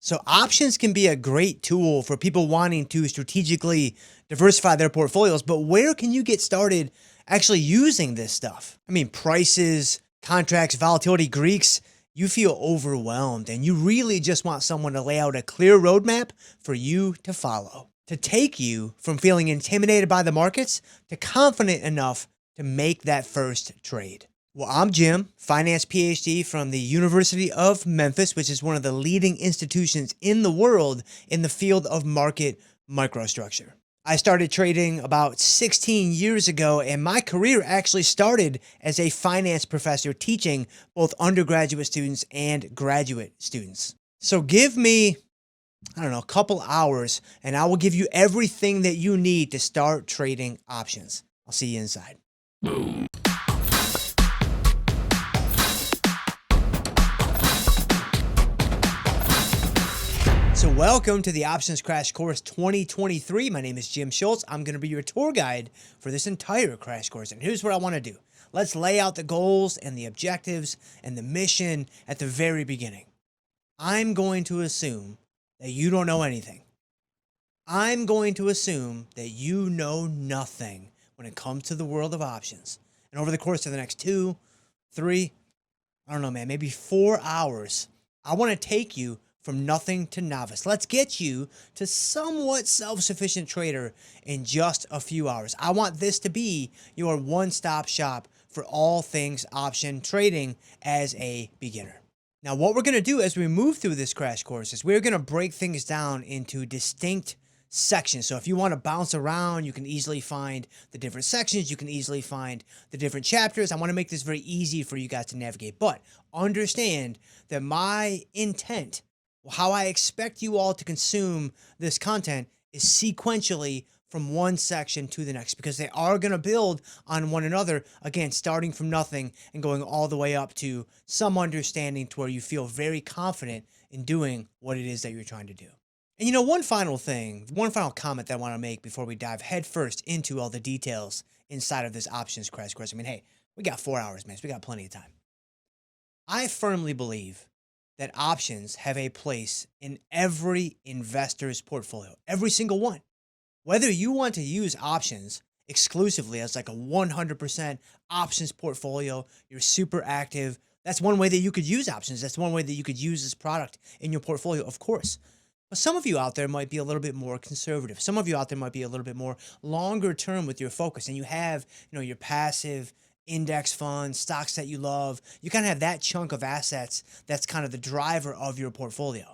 So options can be a great tool for people wanting to strategically diversify their portfolios, but where can you get started actually using this stuff? I mean, prices, contracts, volatility, Greeks, you feel overwhelmed and you really just want someone to lay out a clear roadmap for you to follow, to take you from feeling intimidated by the markets to confident enough to make that first trade. Well, I'm Jim, finance PhD from the University of Memphis, which is one of the leading institutions in the world in the field of market microstructure. I started trading about 16 years ago, and my career actually started as a finance professor teaching both undergraduate students and graduate students. So give me, a couple hours, and I will give you everything that you need to start trading options. I'll see you inside. Boom. So welcome to the Options Crash Course 2023. My name is Jim Schultz. I'm going to be your tour guide for this entire crash course. And here's what I want to do. Let's lay out the goals and the objectives and the mission at the very beginning. I'm going to assume that you don't know anything. I'm going to assume that you know nothing when it comes to the world of options. And over the course of the next 2, 3, maybe 4 hours, I want to take you from nothing to novice. Let's get you to somewhat self-sufficient trader in just a few hours. I want this to be your one-stop shop for all things option trading as a beginner. Now, what we're going to do as we move through this crash course is we're going to break things down into distinct sections. So if you want to bounce around, you can easily find the different sections. You can easily find the different chapters. I want to make this very easy for you guys to navigate. But understand that my intent, how I expect you all to consume this content, is sequentially from one section to the next, because they are going to build on one another, again, starting from nothing and going all the way up to some understanding to where you feel very confident in doing what it is that you're trying to do. And one final comment that I want to make before we dive headfirst into all the details inside of this options crash course. I mean, hey, we got 4 hours, man. So we got plenty of time. I firmly believe that options have a place in every investor's portfolio, every single one. Whether you want to use options exclusively as like a 100% options portfolio, you're super active, that's one way that you could use options. That's one way that you could use this product in your portfolio, of course. But some of you out there might be a little bit more conservative. Some of you out there might be a little bit more longer term with your focus, and you have, your passive index funds, stocks that you love. You kind of have that chunk of assets that's kind of the driver of your portfolio.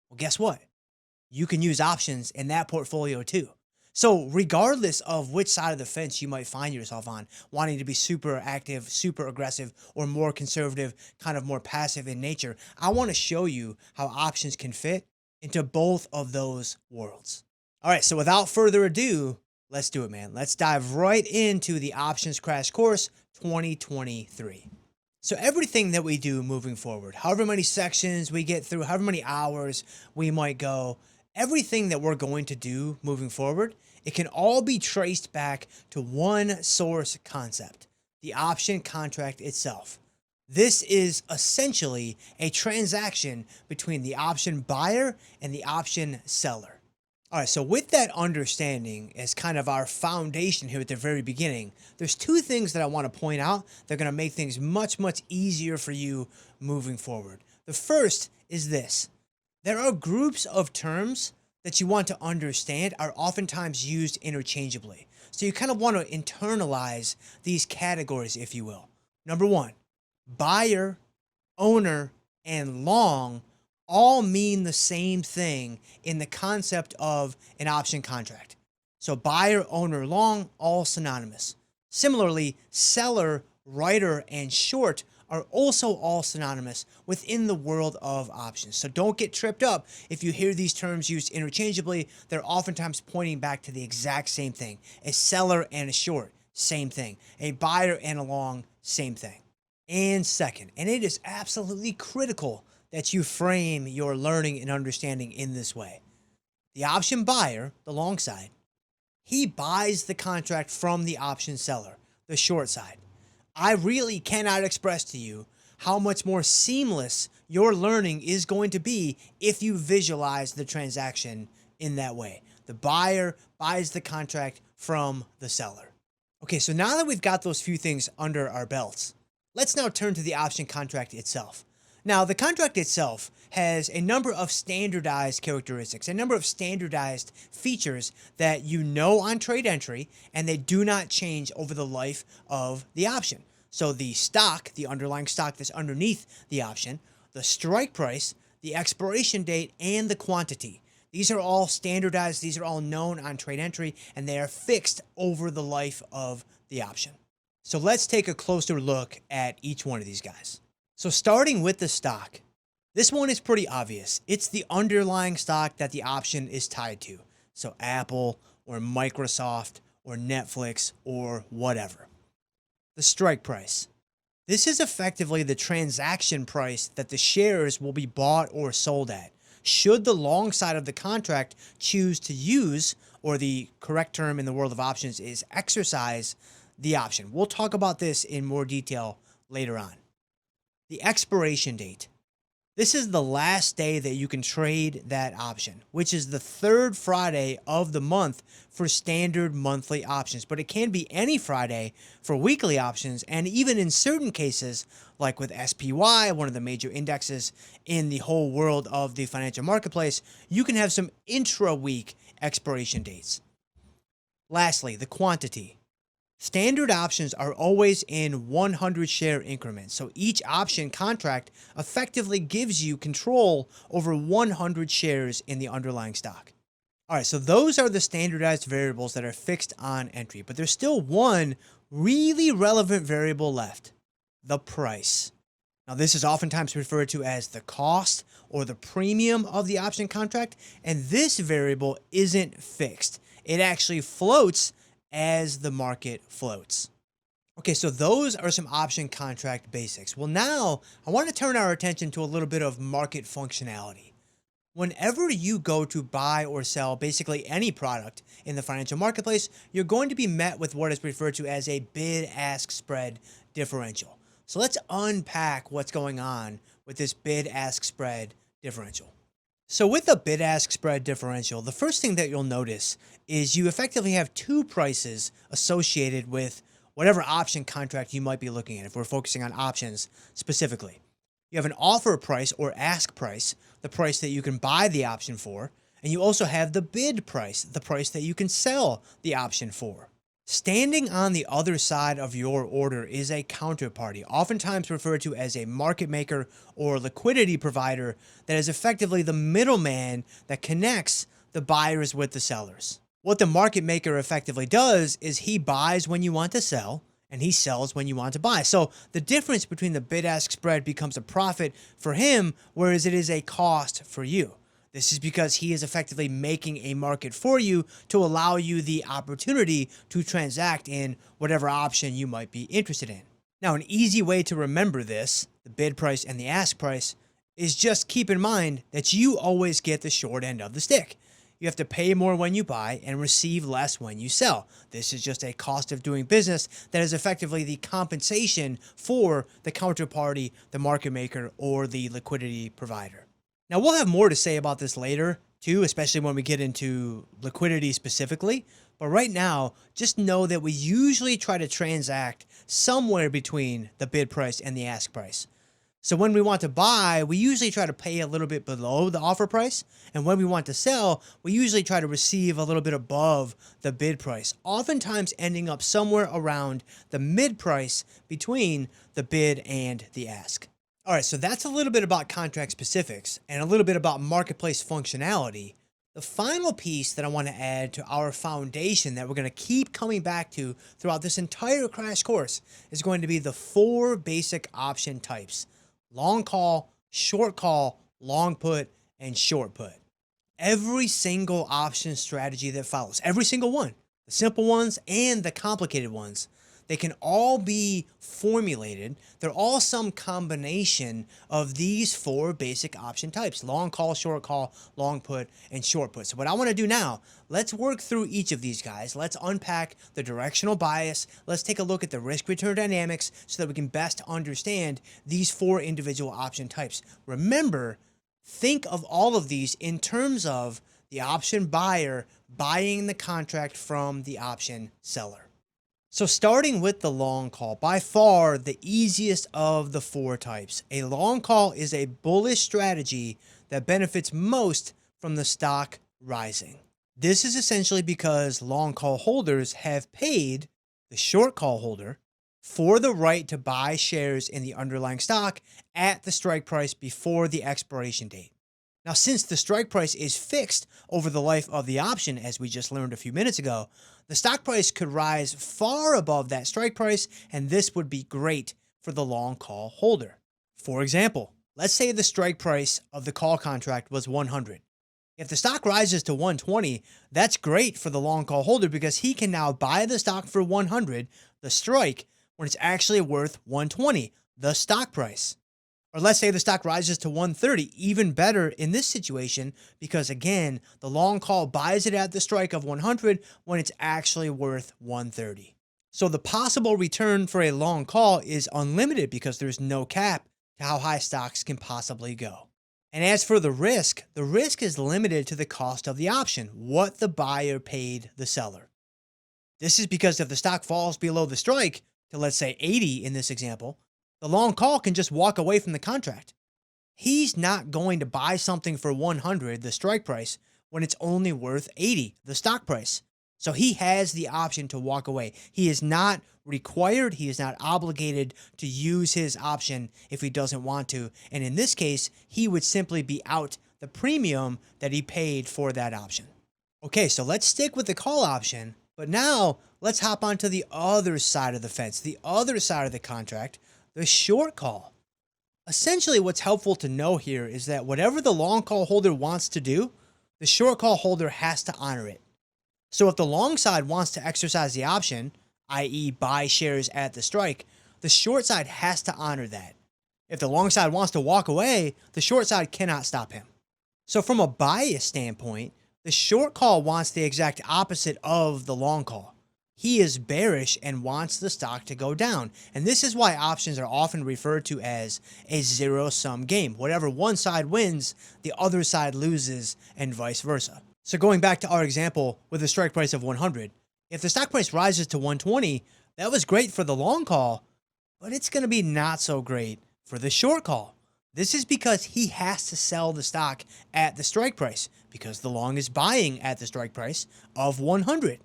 Well, guess what? You can use options in that portfolio too. So regardless of which side of the fence you might find yourself on, wanting to be super active, super aggressive, or more conservative, kind of more passive in nature, I want to show you how options can fit into both of those worlds. All right, so without further ado, let's do it, man. Let's dive right into the Options Crash Course 2023. So everything that we do moving forward, however many sections we get through, however many hours we might go, everything that we're going to do moving forward, it can all be traced back to one source concept, the option contract itself. This is essentially a transaction between the option buyer and the option seller. All right, so with that understanding as kind of our foundation here at the very beginning, there's two things that I want to point out that are going to make things much, much easier for you moving forward. The first is this. There are groups of terms that you want to understand are oftentimes used interchangeably. So you kind of want to internalize these categories, if you will. Number one, buyer, owner, and long all mean the same thing in the concept of an option contract. So buyer, owner, long, all synonymous. Similarly, seller, writer, and short are also all synonymous within the world of options. So don't get tripped up if you hear these terms used interchangeably. They're oftentimes pointing back to the exact same thing. A seller and a short, same thing. A buyer and a long, same thing. And second, and it is absolutely critical that you frame your learning and understanding in this way. The option buyer, the long side, he buys the contract from the option seller, the short side. I really cannot express to you how much more seamless your learning is going to be if you visualize the transaction in that way. The buyer buys the contract from the seller. Okay, so now that we've got those few things under our belts, let's now turn to the option contract itself. Now, the contract itself has a number of standardized characteristics, a number of standardized features that you know on trade entry, and they do not change over the life of the option. So the stock, the underlying stock that's underneath the option, the strike price, the expiration date, and the quantity. These are all standardized, these are all known on trade entry, and they are fixed over the life of the option. So let's take a closer look at each one of these guys. So starting with the stock, this one is pretty obvious. It's the underlying stock that the option is tied to. So Apple or Microsoft or Netflix or whatever. The strike price. This is effectively the transaction price that the shares will be bought or sold at, should the long side of the contract choose to use, or the correct term in the world of options is exercise, the option. We'll talk about this in more detail later on. The expiration date. This is the last day that you can trade that option, which is the third Friday of the month for standard monthly options. But it can be any Friday for weekly options, and even in certain cases, like with SPY, one of the major indexes in the whole world of the financial marketplace, you can have some intra-week expiration dates. Lastly, the quantity. Standard options are always in 100 share increments, so each option contract effectively gives you control over 100 shares in the underlying stock. All right, so those are the standardized variables that are fixed on entry, but there's still one really relevant variable left: the price. Now, this is oftentimes referred to as the cost or the premium of the option contract, and this variable isn't fixed. It actually floats as the market floats. Okay, so those are some option contract basics. Well, now I want to turn our attention to a little bit of market functionality. Whenever you go to buy or sell basically any product in the financial marketplace, you're going to be met with what is referred to as a bid-ask spread differential. So let's unpack what's going on with this bid-ask spread differential. So with the bid-ask spread differential, the first thing that you'll notice is you effectively have two prices associated with whatever option contract you might be looking at, if we're focusing on options specifically. You have an offer price or ask price, the price that you can buy the option for, and you also have the bid price, the price that you can sell the option for. Standing on the other side of your order is a counterparty, oftentimes referred to as a market maker or liquidity provider, that is effectively the middleman that connects the buyers with the sellers. What the market maker effectively does is he buys when you want to sell, and he sells when you want to buy. So the difference between the bid-ask spread becomes a profit for him, whereas it is a cost for you. This is because he is effectively making a market for you to allow you the opportunity to transact in whatever option you might be interested in. Now, an easy way to remember this, the bid price and the ask price, is just keep in mind that you always get the short end of the stick. You have to pay more when you buy and receive less when you sell. This is just a cost of doing business that is effectively the compensation for the counterparty, the market maker, or the liquidity provider. Now, we'll have more to say about this later, too, especially when we get into liquidity specifically. But right now, just know that we usually try to transact somewhere between the bid price and the ask price. So when we want to buy, we usually try to pay a little bit below the offer price. And when we want to sell, we usually try to receive a little bit above the bid price, oftentimes ending up somewhere around the mid price between the bid and the ask. All right, so that's a little bit about contract specifics and a little bit about marketplace functionality. The final piece that I want to add to our foundation that we're going to keep coming back to throughout this entire crash course is going to be the 4 basic option types: long call, short call, long put, and short put. Every single option strategy that follows, every single one, the simple ones and the complicated ones, They can all be formulated. They're all some combination of these four basic option types: long call, short call, long put, and short put. So what I want to do now, let's work through each of these guys. Let's unpack the directional bias. Let's take a look at the risk return dynamics so that we can best understand these four individual option types. Remember, think of all of these in terms of the option buyer buying the contract from the option seller. So starting with the long call, by far the easiest of the four types. A long call is a bullish strategy that benefits most from the stock rising. This is essentially because long call holders have paid the short call holder for the right to buy shares in the underlying stock at the strike price before the expiration date. Now, since the strike price is fixed over the life of the option, as we just learned a few minutes ago, the stock price could rise far above that strike price, and this would be great for the long call holder. For example, let's say the strike price of the call contract was 100. If the stock rises to 120, that's great for the long call holder because he can now buy the stock for 100, the strike, when it's actually worth 120, the stock price. Or let's say the stock rises to 130, even better in this situation because, again, the long call buys it at the strike of 100 when it's actually worth 130. So the possible return for a long call is unlimited because there's no cap to how high stocks can possibly go. And as for the risk is limited to the cost of the option, what the buyer paid the seller. This is because if the stock falls below the strike to, let's say, 80 in this example, the long call can just walk away from the contract. He's not going to buy something for 100, the strike price, when it's only worth 80, the stock price. So he has the option to walk away. He is not required, he is not obligated to use his option if he doesn't want to. And in this case, he would simply be out the premium that he paid for that option. Okay, so let's stick with the call option, but now let's hop onto the other side of the fence, the other side of the contract, the short call. Essentially, what's helpful to know here is that whatever the long call holder wants to do, the short call holder has to honor it. So if the long side wants to exercise the option, i.e. buy shares at the strike, the short side has to honor that. If the long side wants to walk away, the short side cannot stop him. So from a bias standpoint, the short call wants the exact opposite of the long call. He is bearish and wants the stock to go down. And this is why options are often referred to as a zero-sum game. Whatever one side wins, the other side loses, and vice versa. So going back to our example with a strike price of 100, if the stock price rises to 120, that was great for the long call, but it's going to be not so great for the short call. This is because he has to sell the stock at the strike price because the long is buying at the strike price of 100.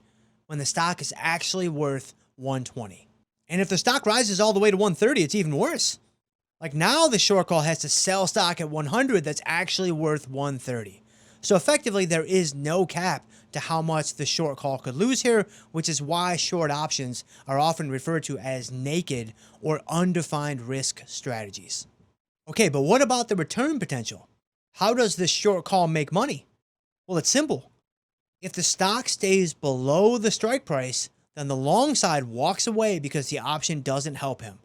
When the stock is actually worth 120. And if the stock rises all the way to 130, it's even worse. Like now the short call has to sell stock at 100 that's actually worth 130. So effectively there is no cap to how much the short call could lose here, which is why short options are often referred to as naked or undefined risk strategies. Okay, but what about the return potential? How does this short call make money? Well, it's simple. If the stock stays below the strike price, then the long side walks away because the option doesn't help him.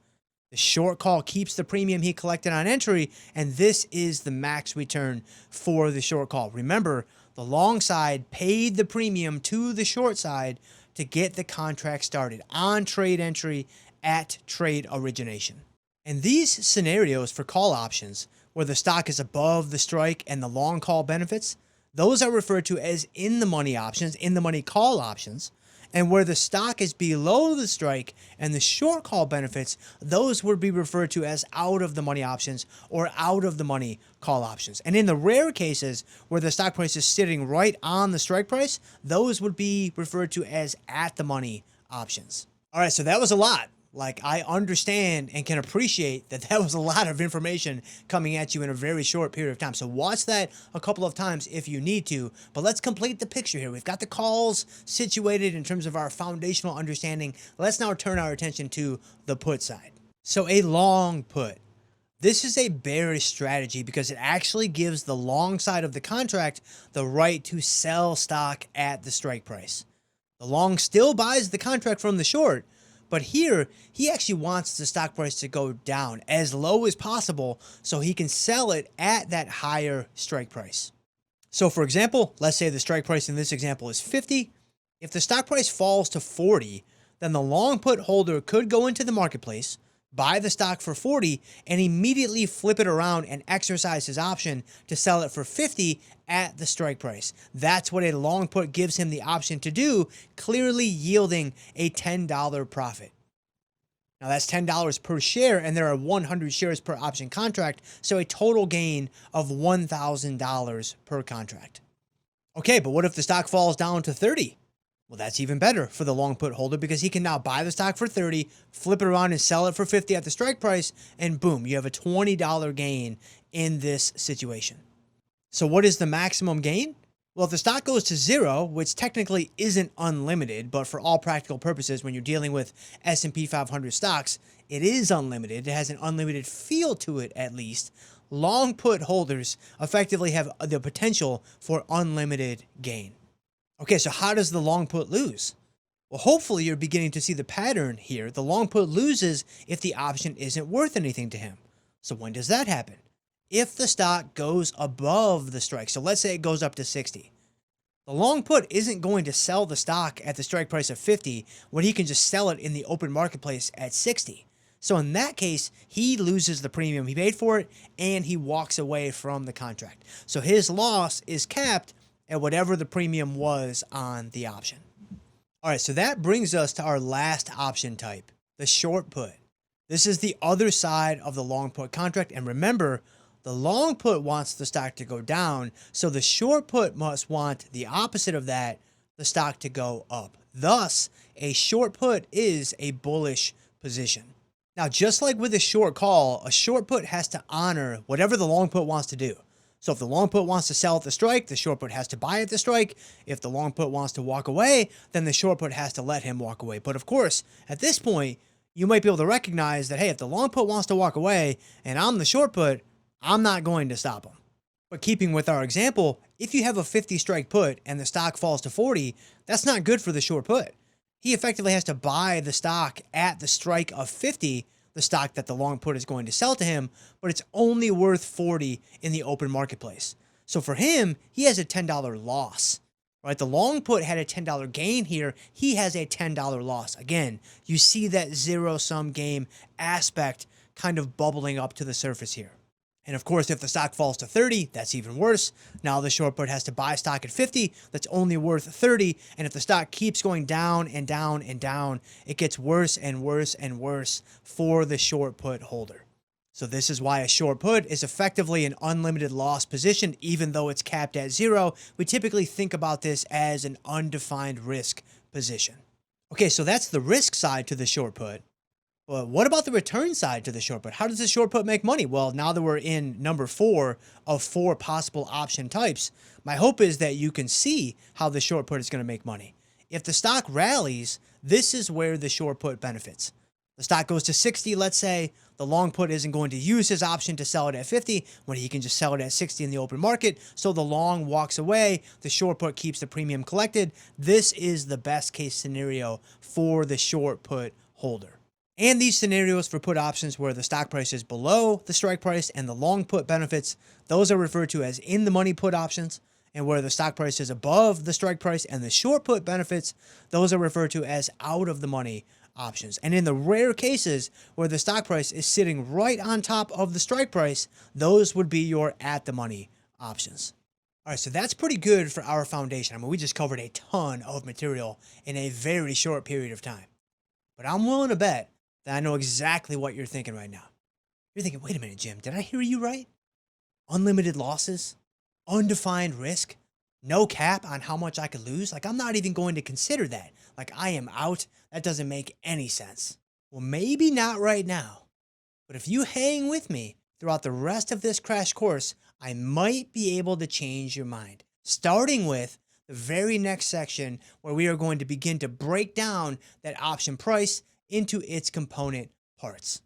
The short call keeps the premium he collected on entry, and this is the max return for the short call. Remember, the long side paid the premium to the short side to get the contract started on trade entry at trade origination. And these scenarios for call options, where the stock is above the strike and the long call benefits, those are referred to as in-the-money options, in-the-money call options. And where the stock is below the strike and the short call benefits, those would be referred to as out-of-the-money options or out-of-the-money call options. And in the rare cases where the stock price is sitting right on the strike price, those would be referred to as at-the-money options. All right, so that was a lot. Like, I understand and can appreciate that that was a lot of information coming at you in a very short period of time. So watch that a couple of times if you need to. But let's complete the picture here. We've got the calls situated in terms of our foundational understanding. Let's now turn our attention to the put side. So a long put. This is a bearish strategy because it actually gives the long side of the contract the right to sell stock at the strike price. The long still buys the contract from the short, But here, he actually wants the stock price to go down as low as possible so he can sell it at that higher strike price. So for example, let's say the strike price in this example is 50. If the stock price falls to 40, then the long put holder could go into the marketplace, buy the stock for 40, and immediately flip it around and exercise his option to sell it for 50 at the strike price. That's what a long put gives him the option to do, clearly yielding a $10 profit. Now that's $10 per share, and there are 100 shares per option contract, so a total gain of $1,000 per contract. Okay, but what if the stock falls down to 30? Well, that's even better for the long put holder because he can now buy the stock for 30, flip it around and sell it for 50 at the strike price, and boom, you have a $20 gain in this situation. So what is the maximum gain? Well, if the stock goes to zero, which technically isn't unlimited, but for all practical purposes, when you're dealing with S&P 500 stocks, it is unlimited. It has an unlimited feel to it, at least. Long put holders effectively have the potential for unlimited gain. Okay, so how does the long put lose? Well, hopefully you're beginning to see the pattern here. The long put loses if the option isn't worth anything to him. So when does that happen? If the stock goes above the strike. So let's say it goes up to 60. The long put isn't going to sell the stock at the strike price of 50 when he can just sell it in the open marketplace at 60. So in that case, he loses the premium he paid for it and he walks away from the contract. So his loss is capped at whatever the premium was on the option. All right, so that brings us to our last option type, the short put. This is the other side of the long put contract. And remember, the long put wants the stock to go down, so the short put must want the opposite of that, the stock to go up. Thus, a short put is a bullish position. Now, just like with a short call, a short put has to honor whatever the long put wants to do. So if the long put wants to sell at the strike, the short put has to buy at the strike. If the long put wants to walk away, then the short put has to let him walk away. But of course, at this point, you might be able to recognize that, hey, if the long put wants to walk away and I'm the short put, I'm not going to stop him. But keeping with our example, if you have a 50 strike put and the stock falls to 40, that's not good for the short put. He effectively has to buy the stock at the strike of 50, the stock that the long put is going to sell to him, but it's only worth 40 in the open marketplace. So for him, he has a $10 loss, right? The long put had a $10 gain here. He has a $10 loss. Again, you see that zero-sum game aspect kind of bubbling up to the surface here. And of course, if the stock falls to 30, that's even worse. Now the short put has to buy stock at 50, that's only worth 30. And if the stock keeps going down and down and down, it gets worse and worse and worse for the short put holder. So this is why a short put is effectively an unlimited loss position, even though it's capped at zero. We typically think about this as an undefined risk position. Okay, so that's the risk side to the short put. But what about the return side to the short put? How does the short put make money? Well, now that we're in number 4 of 4 possible option types, my hope is that you can see how the short put is going to make money. If the stock rallies, this is where the short put benefits. The stock goes to 60, let's say. The long put isn't going to use his option to sell it at 50 when he can just sell it at 60 in the open market. So the long walks away. The short put keeps the premium collected. This is the best case scenario for the short put holder. And these scenarios for put options where the stock price is below the strike price and the long put benefits, those are referred to as in the money put options. And where the stock price is above the strike price and the short put benefits, those are referred to as out of the money options. And in the rare cases where the stock price is sitting right on top of the strike price, those would be your at the money options. All right, so that's pretty good for our foundation. I mean, we just covered a ton of material in a very short period of time. But I'm willing to bet that I know exactly what you're thinking right now. You're thinking, wait a minute, Jim, did I hear you right? Unlimited losses, undefined risk, no cap on how much I could lose. Like, I'm not even going to consider that. Like, I am out. That doesn't make any sense. Well, maybe not right now. But if you hang with me throughout the rest of this crash course, I might be able to change your mind. Starting with the very next section where we are going to begin to break down that option price into its component parts.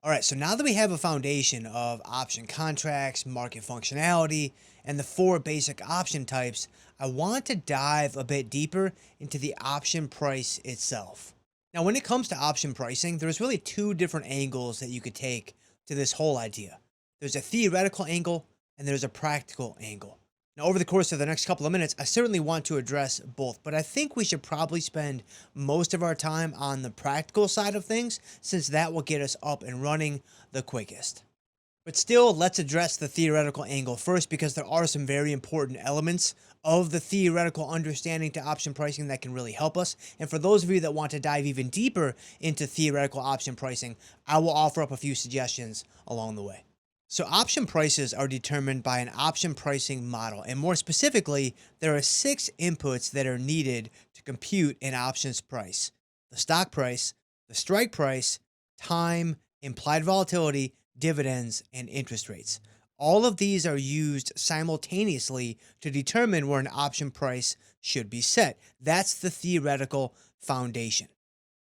All right, so now that we have a foundation of option contracts, market functionality, and the 4 basic option types, I want to dive a bit deeper into the option price itself. Now, when it comes to option pricing, there's really two different angles that you could take to this whole idea. There's a theoretical angle and there's a practical angle. Now, over the course of the next couple of minutes, I certainly want to address both, but I think we should probably spend most of our time on the practical side of things, since that will get us up and running the quickest. But still, let's address the theoretical angle first, because there are some very important elements of the theoretical understanding to option pricing that can really help us. And for those of you that want to dive even deeper into theoretical option pricing, I will offer up a few suggestions along the way. So option prices are determined by an option pricing model. And more specifically, there are 6 inputs that are needed to compute an options price: the stock price, the strike price, time, implied volatility, dividends, and interest rates. All of these are used simultaneously to determine where an option price should be set. That's the theoretical foundation.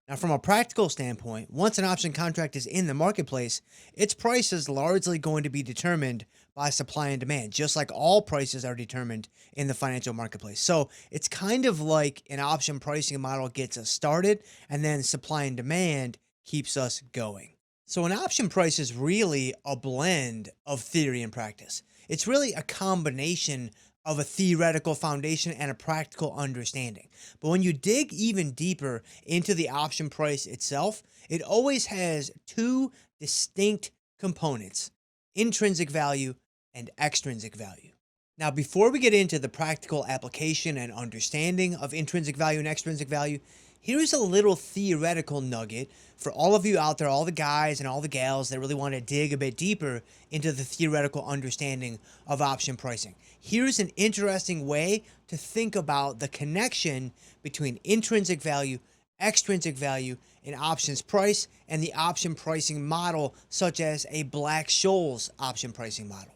Now, from a practical standpoint, once an option contract is in the marketplace, its price is largely going to be determined by supply and demand, just like all prices are determined in the financial marketplace. So it's kind of like an option pricing model gets us started, and then supply and demand keeps us going. So an option price is really a blend of theory and practice. It's really a combination of a theoretical foundation and a practical understanding. But when you dig even deeper into the option price itself, it always has 2 distinct components: intrinsic value and extrinsic value. Now, before we get into the practical application and understanding of intrinsic value and extrinsic value, here's a little theoretical nugget for all of you out there, all the guys and all the gals that really want to dig a bit deeper into the theoretical understanding of option pricing. Here's an interesting way to think about the connection between intrinsic value, extrinsic value, and options price, and the option pricing model, such as a Black-Scholes option pricing model.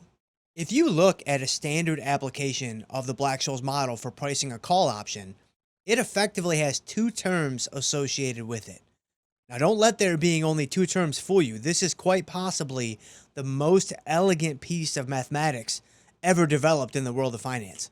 If you look at a standard application of the Black-Scholes model for pricing a call option, it effectively has 2 terms associated with it. Now, don't let there being only 2 terms fool you. This is quite possibly the most elegant piece of mathematics ever developed in the world of finance.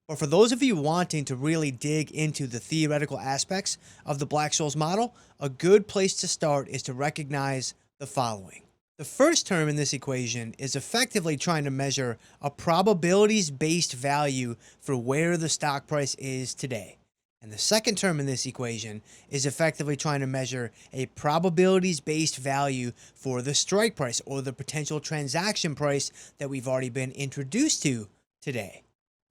But for those of you wanting to really dig into the theoretical aspects of the Black-Scholes model, a good place to start is to recognize the following. The first term in this equation is effectively trying to measure a probabilities-based value for where the stock price is today. And the second term in this equation is effectively trying to measure a probabilities-based value for the strike price, or the potential transaction price that we've already been introduced to today.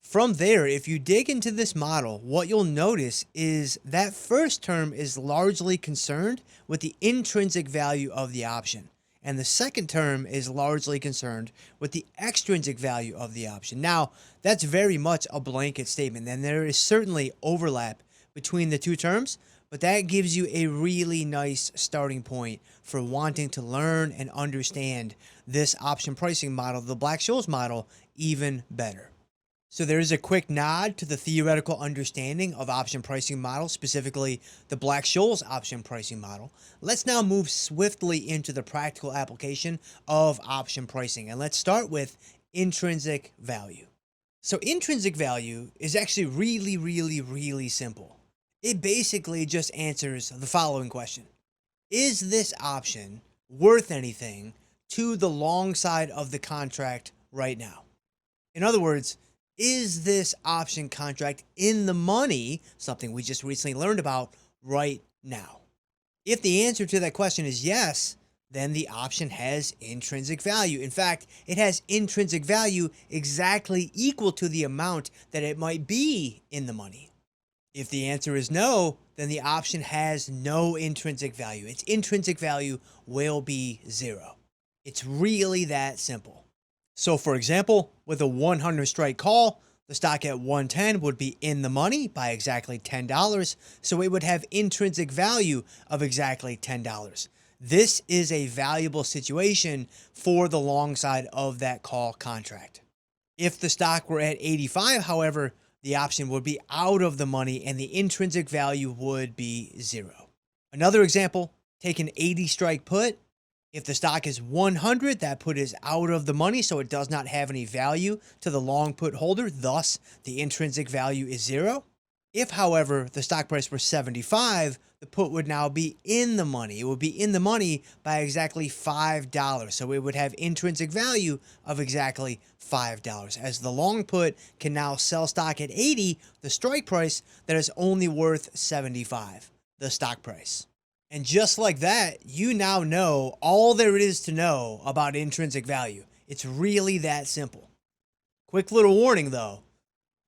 From there, if you dig into this model, what you'll notice is that first term is largely concerned with the intrinsic value of the option, and the second term is largely concerned with the extrinsic value of the option. Now, that's very much a blanket statement, and there is certainly overlap between the 2 terms, but that gives you a really nice starting point for wanting to learn and understand this option pricing model, the Black-Scholes model, even better. So there is a quick nod to the theoretical understanding of option pricing models, specifically the Black-Scholes option pricing model. Let's now move swiftly into the practical application of option pricing, and let's start with intrinsic value. So intrinsic value is actually really simple. It basically just answers the following question: is this option worth anything to the long side of the contract right now? In other words, is this option contract in the money, something we just recently learned about, right now? If the answer to that question is yes, then the option has intrinsic value. In fact, it has intrinsic value exactly equal to the amount that it might be in the money. If the answer is no, then the option has no intrinsic value. Its intrinsic value will be 0. It's really that simple. So for example, with a 100 strike call, the stock at 110 would be in the money by exactly $10, so it would have intrinsic value of exactly $10. This is a valuable situation for the long side of that call contract. If the stock were at 85, however, the option would be out of the money and the intrinsic value would be 0. Another example, take an 80 strike put. If the stock is 100, that put is out of the money, so it does not have any value to the long put holder. Thus, the intrinsic value is 0. If, however, the stock price were 75, the put would now be in the money. It would be in the money by exactly $5. So it would have intrinsic value of exactly $5. As the long put can now sell stock at 80, the strike price that is only worth 75, the stock price. And just like that, you now know all there is to know about intrinsic value. It's really that simple. Quick little warning though.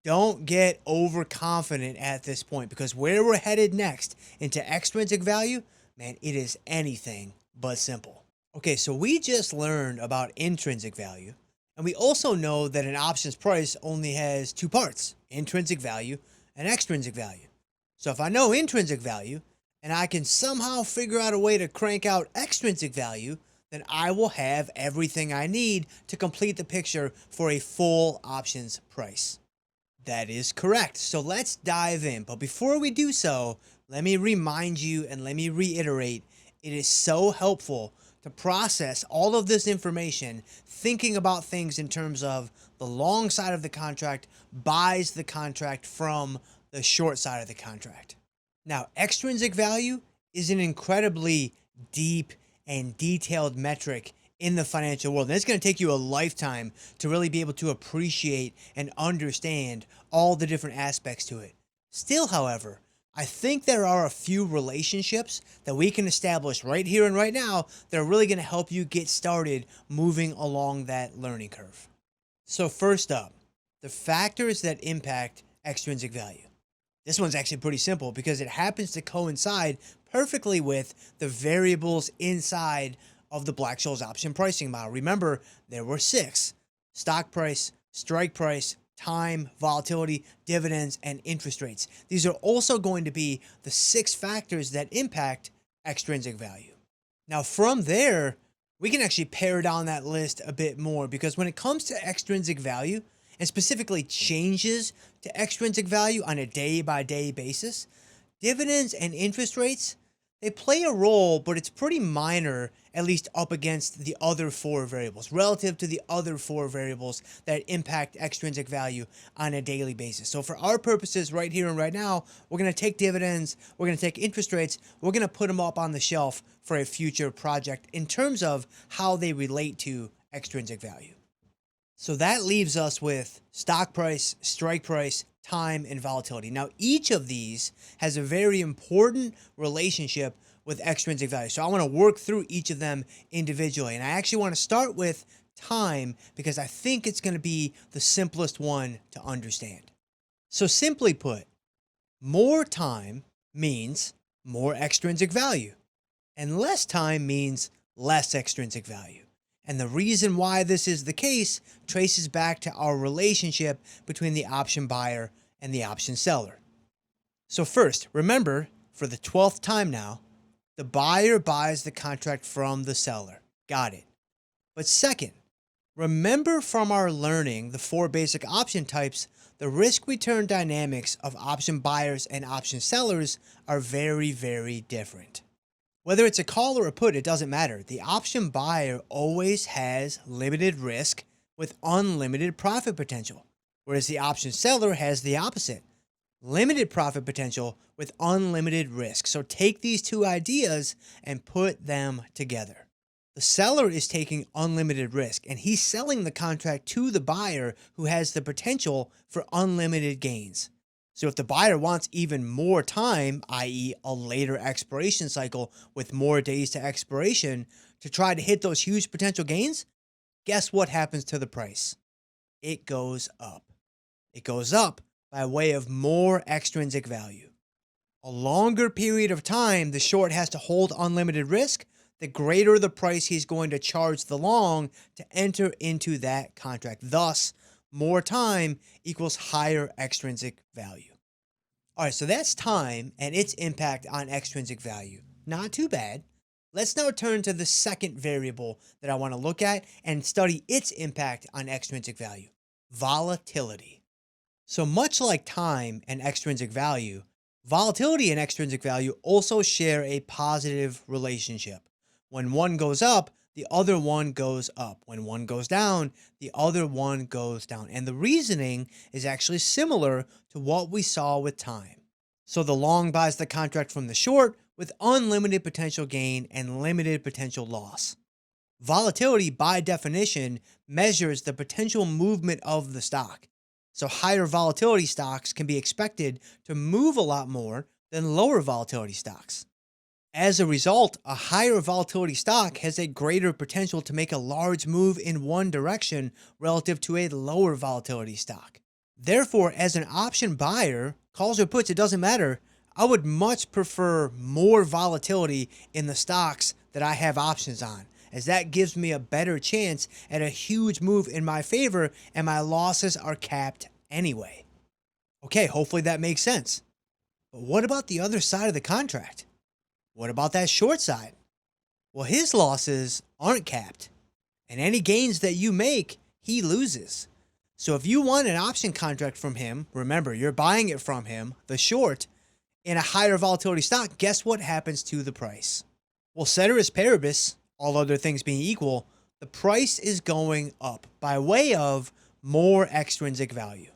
Don't get overconfident at this point, because where we're headed next into extrinsic value, man, it is anything but simple. Okay, so we just learned about intrinsic value, and we also know that an options price only has two parts, intrinsic value and extrinsic value. So if I know intrinsic value and I can somehow figure out a way to crank out extrinsic value, then I will have everything I need to complete the picture for a full options price. That is correct. So let's dive in. But before we do so, let me remind you and let me reiterate, it is so helpful to process all of this information, thinking about things in terms of the long side of the contract buys the contract from the short side of the contract. Now, extrinsic value is an incredibly deep and detailed metric in the financial world. And it's going to take you a lifetime to really be able to appreciate and understand all the different aspects to it. Still, however, I think there are a few relationships that we can establish right here and right now that are really going to help you get started moving along that learning curve. So first up, the factors that impact extrinsic value. This one's actually pretty simple because it happens to coincide perfectly with the variables inside of the Black-Scholes option pricing model. Remember, there were 6: stock price, strike price, time, volatility, dividends, and interest rates. These are also going to be the 6 factors that impact extrinsic value. Now from there, we can actually pare down that list a bit more, because when it comes to extrinsic value, and specifically changes to extrinsic value on a day-by-day basis, dividends and interest rates, they play a role, but it's pretty minor, at least up against the other 4 variables, relative to the other 4 variables that impact extrinsic value on a daily basis. So for our purposes right here and right now, we're going to take dividends, we're going to take interest rates, we're going to put them up on the shelf for a future project in terms of how they relate to extrinsic value. So that leaves us with stock price, strike price, time, and volatility. Now, each of these has a very important relationship with extrinsic value. So I want to work through each of them individually. And I actually want to start with time because I think it's going to be the simplest one to understand. So simply put, more time means more extrinsic value, and less time means less extrinsic value. And the reason why this is the case traces back to our relationship between the option buyer and the option seller. So first, remember, for the 12th time now, the buyer buys the contract from the seller. Got it. But second, remember from our learning the 4 basic option types, the risk-return dynamics of option buyers and option sellers are very, very different. Whether it's a call or a put, it doesn't matter. The option buyer always has limited risk with unlimited profit potential, whereas the option seller has the opposite, limited profit potential with unlimited risk. So take these 2 ideas and put them together. The seller is taking unlimited risk, and he's selling the contract to the buyer who has the potential for unlimited gains. So if the buyer wants even more time, i.e. a later expiration cycle with more days to expiration to try to hit those huge potential gains, guess what happens to the price? It goes up. It goes up by way of more extrinsic value. A longer period of time the short has to hold unlimited risk, the greater the price he's going to charge the long to enter into that contract. Thus, more time equals higher extrinsic value. All right, so that's time and its impact on extrinsic value. Not too bad. Let's now turn to the second variable that I want to look at and study its impact on extrinsic value, volatility. So much like time and extrinsic value, volatility and extrinsic value also share a positive relationship. When one goes up, the other one goes up. When one goes down, the other one goes down. And the reasoning is actually similar to what we saw with time. So the long buys the contract from the short with unlimited potential gain and limited potential loss. Volatility, by definition, measures the potential movement of the stock. So higher volatility stocks can be expected to move a lot more than lower volatility stocks. As a result, a higher volatility stock has a greater potential to make a large move in one direction relative to a lower volatility stock. Therefore, as an option buyer, calls or puts, it doesn't matter, I would much prefer more volatility in the stocks that I have options on, as that gives me a better chance at a huge move in my favor and my losses are capped anyway. Okay, hopefully that makes sense. But what about the other side of the contract? What about that short side? Well, his losses aren't capped, and any gains that you make, he loses. So if you want an option contract from him, remember, you're buying it from him, the short, in a higher volatility stock, guess what happens to the price? Well, ceteris paribus, all other things being equal, the price is going up by way of more extrinsic value.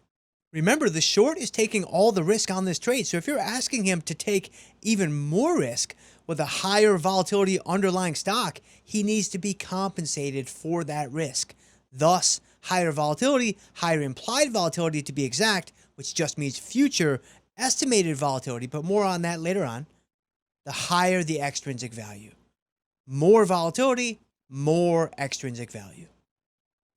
Remember, the short is taking all the risk on this trade. So if you're asking him to take even more risk with a higher volatility underlying stock, he needs to be compensated for that risk. Thus, higher volatility, higher implied volatility to be exact, which just means future estimated volatility, but more on that later on, the higher the extrinsic value. More volatility, more extrinsic value.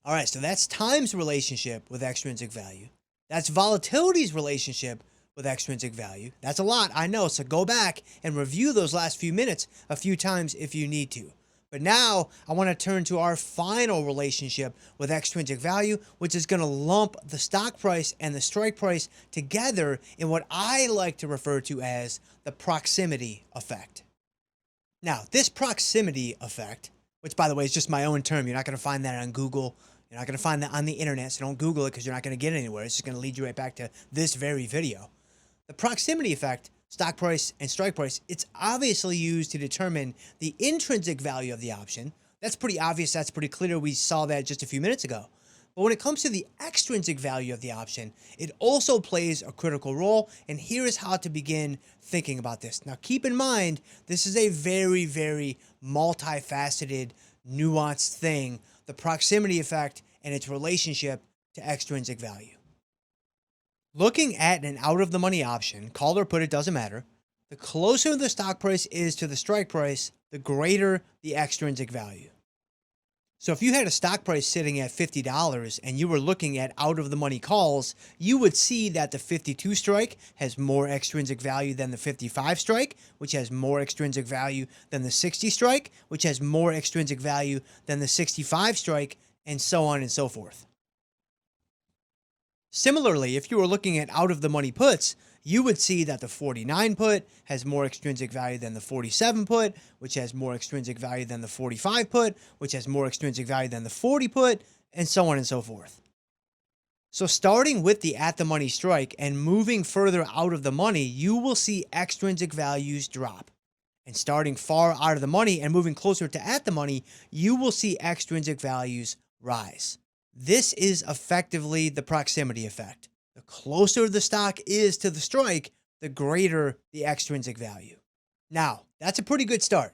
All right, so that's time's relationship with extrinsic value. That's volatility's relationship with extrinsic value. That's a lot, I know, so go back and review those last few minutes a few times if you need to. But now I want to turn to our final relationship with extrinsic value, which is going to lump the stock price and the strike price together in what I like to refer to as the proximity effect. Now, this proximity effect, which by the way is just my own term, you're not going to find that on Google. You're not going to find that on the internet, so don't Google it because you're not going to get anywhere. It's just going to lead you right back to this very video. The proximity effect, stock price and strike price, it's obviously used to determine the intrinsic value of the option. That's pretty obvious. That's pretty clear. We saw that just a few minutes ago. But when it comes to the extrinsic value of the option, it also plays a critical role. And here is how to begin thinking about this. Now, keep in mind, this is a very, very multifaceted, nuanced thing, the proximity effect and its relationship to extrinsic value. Looking at an out-of-the-money option, call or put, it doesn't matter, the closer the stock price is to the strike price, the greater the extrinsic value. So if you had a stock price sitting at $50 and you were looking at out-of-the-money calls, you would see that the 52 strike has more extrinsic value than the 55 strike, which has more extrinsic value than the 60 strike, which has more extrinsic value than the 65 strike, and so on and so forth. Similarly, if you were looking at out-of-the-money puts, you would see that the 49 put has more extrinsic value than the 47 put, which has more extrinsic value than the 45 put, which has more extrinsic value than the 40 put, and so on and so forth. So starting with the at-the-money strike and moving further out of the money, you will see extrinsic values drop. And starting far out of the money and moving closer to at the money, you will see extrinsic values rise. This is effectively the proximity effect. The closer the stock is to the strike, the greater the extrinsic value. Now, that's a pretty good start.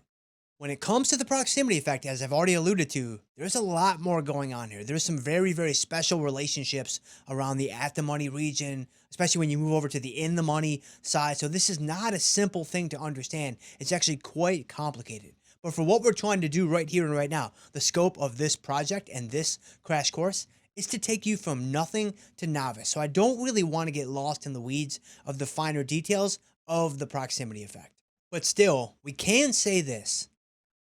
When it comes to the proximity effect, as I've already alluded to, there's a lot more going on here. There's some very, very special relationships around the at-the-money region, especially when you move over to the in-the-money side. So this is not a simple thing to understand. It's actually quite complicated. But for what we're trying to do right here and right now, the scope of this project and this crash course is to take you from nothing to novice. So I don't really want to get lost in the weeds of the finer details of the proximity effect. But still, we can say this.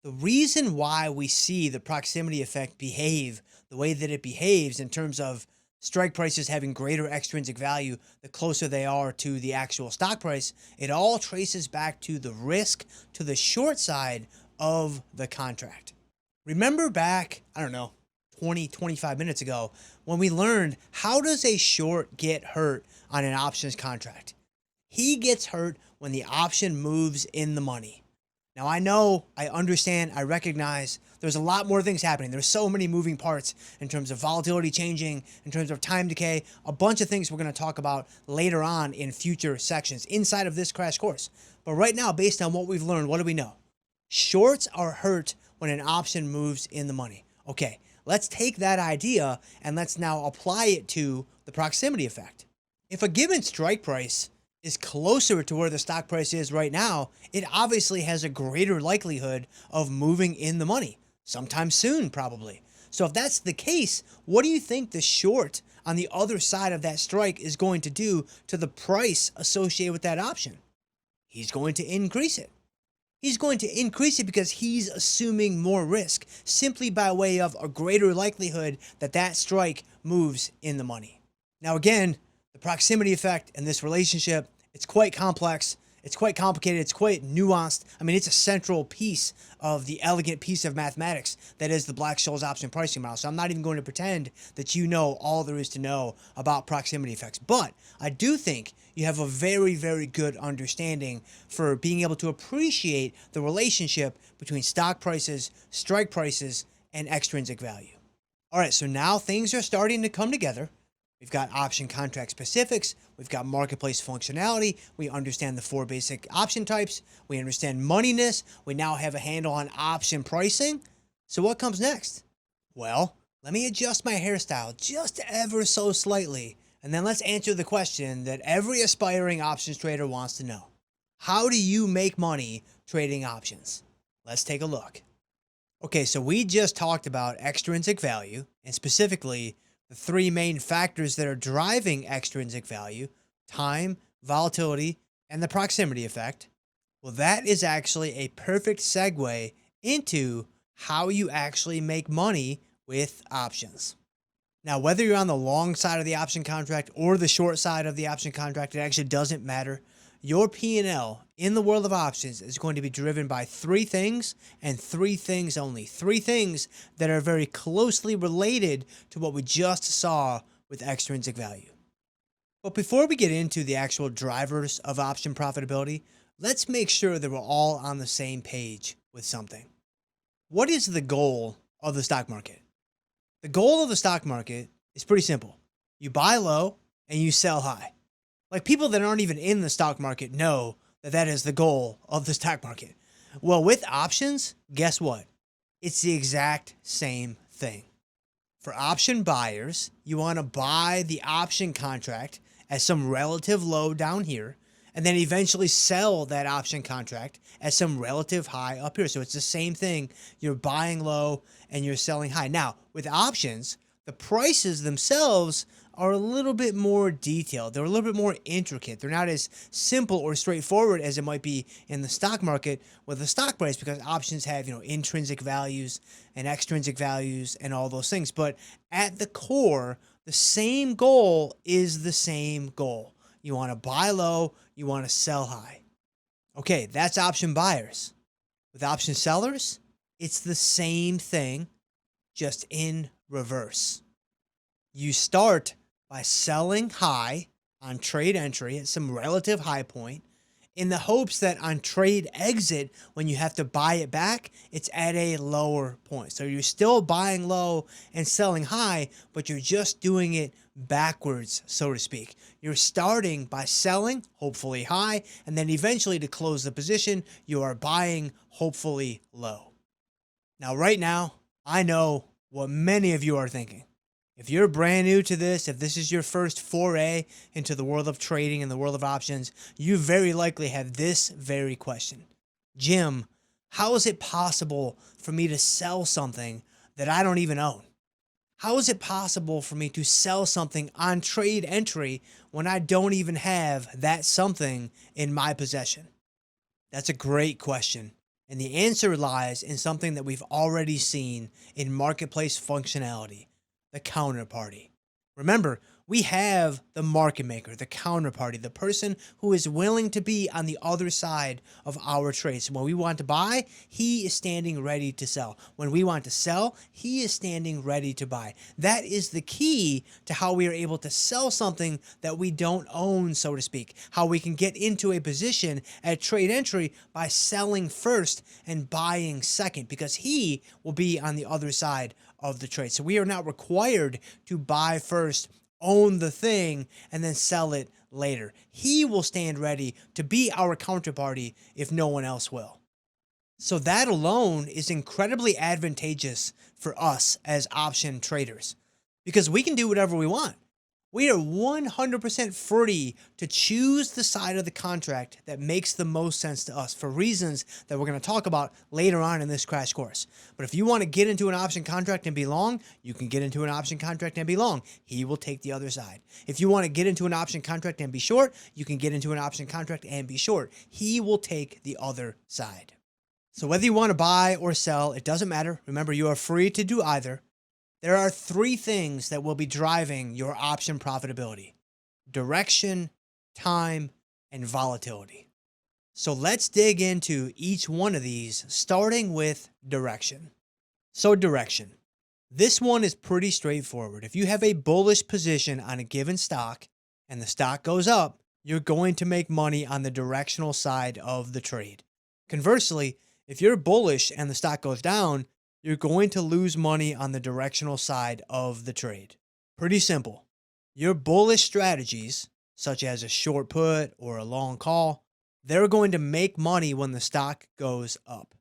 The reason why we see the proximity effect behave the way that it behaves in terms of strike prices having greater extrinsic value the closer they are to the actual stock price, it all traces back to the risk to the short side of the contract. Remember back, 20, 25 minutes ago, when we learned how does a short get hurt on an options contract? He gets hurt when the option moves in the money. Now I know, I understand, I recognize There's a lot more things happening. There's so many moving parts in terms of volatility changing, in terms of time decay, a bunch of things we're going to talk about later on in future sections inside of this crash course. But right now, based on what we've learned, what do we know? Shorts are hurt when an option moves in the money. Okay, let's take that idea and let's now apply it to the proximity effect. If a given strike price is closer to where the stock price is right now, it obviously has a greater likelihood of moving in the money, sometime soon probably. So if that's the case, what do you think the short on the other side of that strike is going to do to the price associated with that option? He's going to increase it. He's going to increase it because he's assuming more risk simply by way of a greater likelihood that that strike moves in the money. Now again, the proximity effect and this relationship, it's quite complex, it's quite complicated, it's quite nuanced. I mean, it's a central piece of the elegant piece of mathematics that is the Black-Scholes option pricing model. So I'm not even going to pretend that you know all there is to know about proximity effects. But I do think you have a very, very good understanding for being able to appreciate the relationship between stock prices, strike prices, and extrinsic value. All right, so now things are starting to come together. We've got option contract specifics. We've got marketplace functionality. We understand the 4 basic option types. We understand moneyness. We now have a handle on option pricing. So what comes next? Well, let me adjust my hairstyle just ever so slightly, and then let's answer the question that every aspiring options trader wants to know. How do you make money trading options? Let's take a look. Okay, so we just talked about extrinsic value, and specifically the 3 main factors that are driving extrinsic value: time, volatility, and the proximity effect. Well, that is actually a perfect segue into how you actually make money with options. Now, whether you're on the long side of the option contract or the short side of the option contract, it actually doesn't matter. Your P&L in the world of options is going to be driven by 3 things and 3 things only. 3 things that are very closely related to what we just saw with extrinsic value. But before we get into the actual drivers of option profitability, let's make sure that we're all on the same page with something. What is the goal of the stock market? The goal of the stock market is pretty simple. You buy low and you sell high. Like, people that aren't even in the stock market know that that is the goal of the stock market. Well, with options, guess what? It's the exact same thing. For option buyers, you want to buy the option contract at some relative low down here, and then eventually sell that option contract at some relative high up here. So it's the same thing. You're buying low and you're selling high. Now, with options, the prices themselves are a little bit more detailed. They're a little bit more intricate. They're not as simple or straightforward as it might be in the stock market with the stock price, because options have, intrinsic values and extrinsic values and all those things. But at the core, the same goal is the same goal. You want to buy low, you want to sell high. Okay, that's option buyers. With option sellers, it's the same thing, just in reverse. You start by selling high on trade entry at some relative high point, in the hopes that on trade exit, when you have to buy it back, it's at a lower point. So you're still buying low and selling high, but you're just doing it backwards, so to speak. You're starting by selling, hopefully high, and then eventually, to close the position, you are buying, hopefully low. Now, right now, I know what many of you are thinking. If you're brand new to this, if this is your first foray into the world of trading and the world of options, you very likely have this very question. Jim, how is it possible for me to sell something that I don't even own? How is it possible for me to sell something on trade entry when I don't even have that something in my possession? That's a great question. And the answer lies in something that we've already seen in marketplace functionality: the counterparty. Remember, we have the market maker, the counterparty, the person who is willing to be on the other side of our trades. When we want to buy, he is standing ready to sell. When we want to sell, he is standing ready to buy. That is the key to how we are able to sell something that we don't own, so to speak. How we can get into a position at trade entry by selling first and buying second, because he will be on the other side of the trade. So we are not required to buy first, own the thing, and then sell it later. He will stand ready to be our counterparty if no one else will. So that alone is incredibly advantageous for us as option traders, because we can do whatever we want. We are 100% free to choose the side of the contract that makes the most sense to us for reasons that we're going to talk about later on in this crash course. But if you want to get into an option contract and be long, you can get into an option contract and be long. He will take the other side. If you want to get into an option contract and be short, you can get into an option contract and be short. He will take the other side. So whether you want to buy or sell, it doesn't matter. Remember, you are free to do either. There are three things that will be driving your option profitability: direction, time, and volatility. So let's dig into each one of these, starting with direction. So direction. This one is pretty straightforward. If you have a bullish position on a given stock and the stock goes up, you're going to make money on the directional side of the trade. Conversely, if you're bullish and the stock goes down, you're going to lose money on the directional side of the trade. Pretty simple. Your bullish strategies, such as a short put or a long call, they're going to make money when the stock goes up.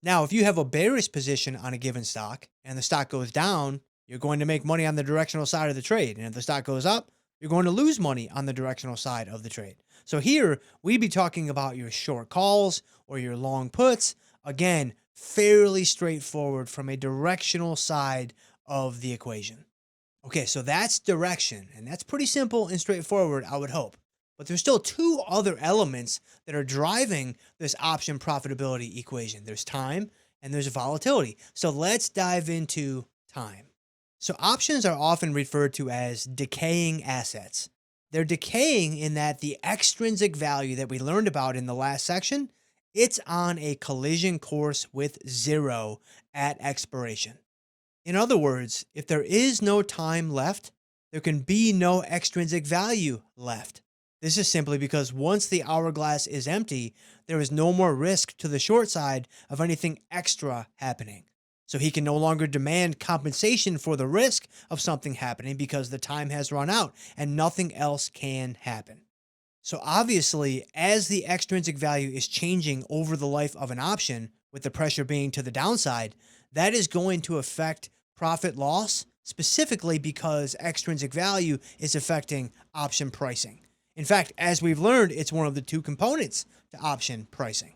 Now, if you have a bearish position on a given stock and the stock goes down, you're going to make money on the directional side of the trade. And if the stock goes up, you're going to lose money on the directional side of the trade. So here, we'd be talking about your short calls or your long puts. Again, fairly straightforward from a directional side of the equation. Okay, so that's direction, and that's pretty simple and straightforward, I would hope. But there's still two other elements that are driving this option profitability equation. There's time and there's volatility. So let's dive into time. So options are often referred to as decaying assets. They're decaying in that the extrinsic value that we learned about in the last section, it's on a collision course with zero at expiration. In other words, if there is no time left, there can be no extrinsic value left. This is simply because once the hourglass is empty, there is no more risk to the short side of anything extra happening. So he can no longer demand compensation for the risk of something happening because the time has run out and nothing else can happen. So obviously, as the extrinsic value is changing over the life of an option, with the pressure being to the downside, that is going to affect profit loss, specifically because extrinsic value is affecting option pricing. In fact, as we've learned, it's one of the two components to option pricing.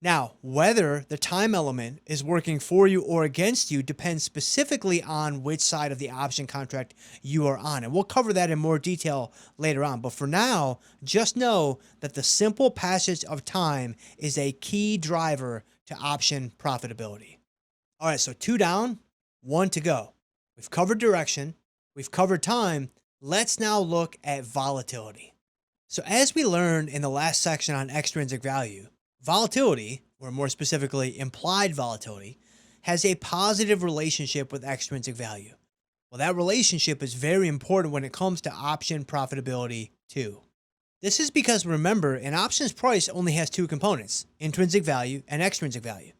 Now, whether the time element is working for you or against you depends specifically on which side of the option contract you are on. And we'll cover that in more detail later on. But for now, just know that the simple passage of time is a key driver to option profitability. All right, so 2 down, 1 to go. We've covered direction. We've covered time. Let's now look at volatility. So as we learned in the last section on extrinsic value, volatility, or more specifically implied volatility, has a positive relationship with extrinsic value. Well, that relationship is very important when it comes to option profitability too. This is because, remember, an option's price only has 2 components, intrinsic value and extrinsic value.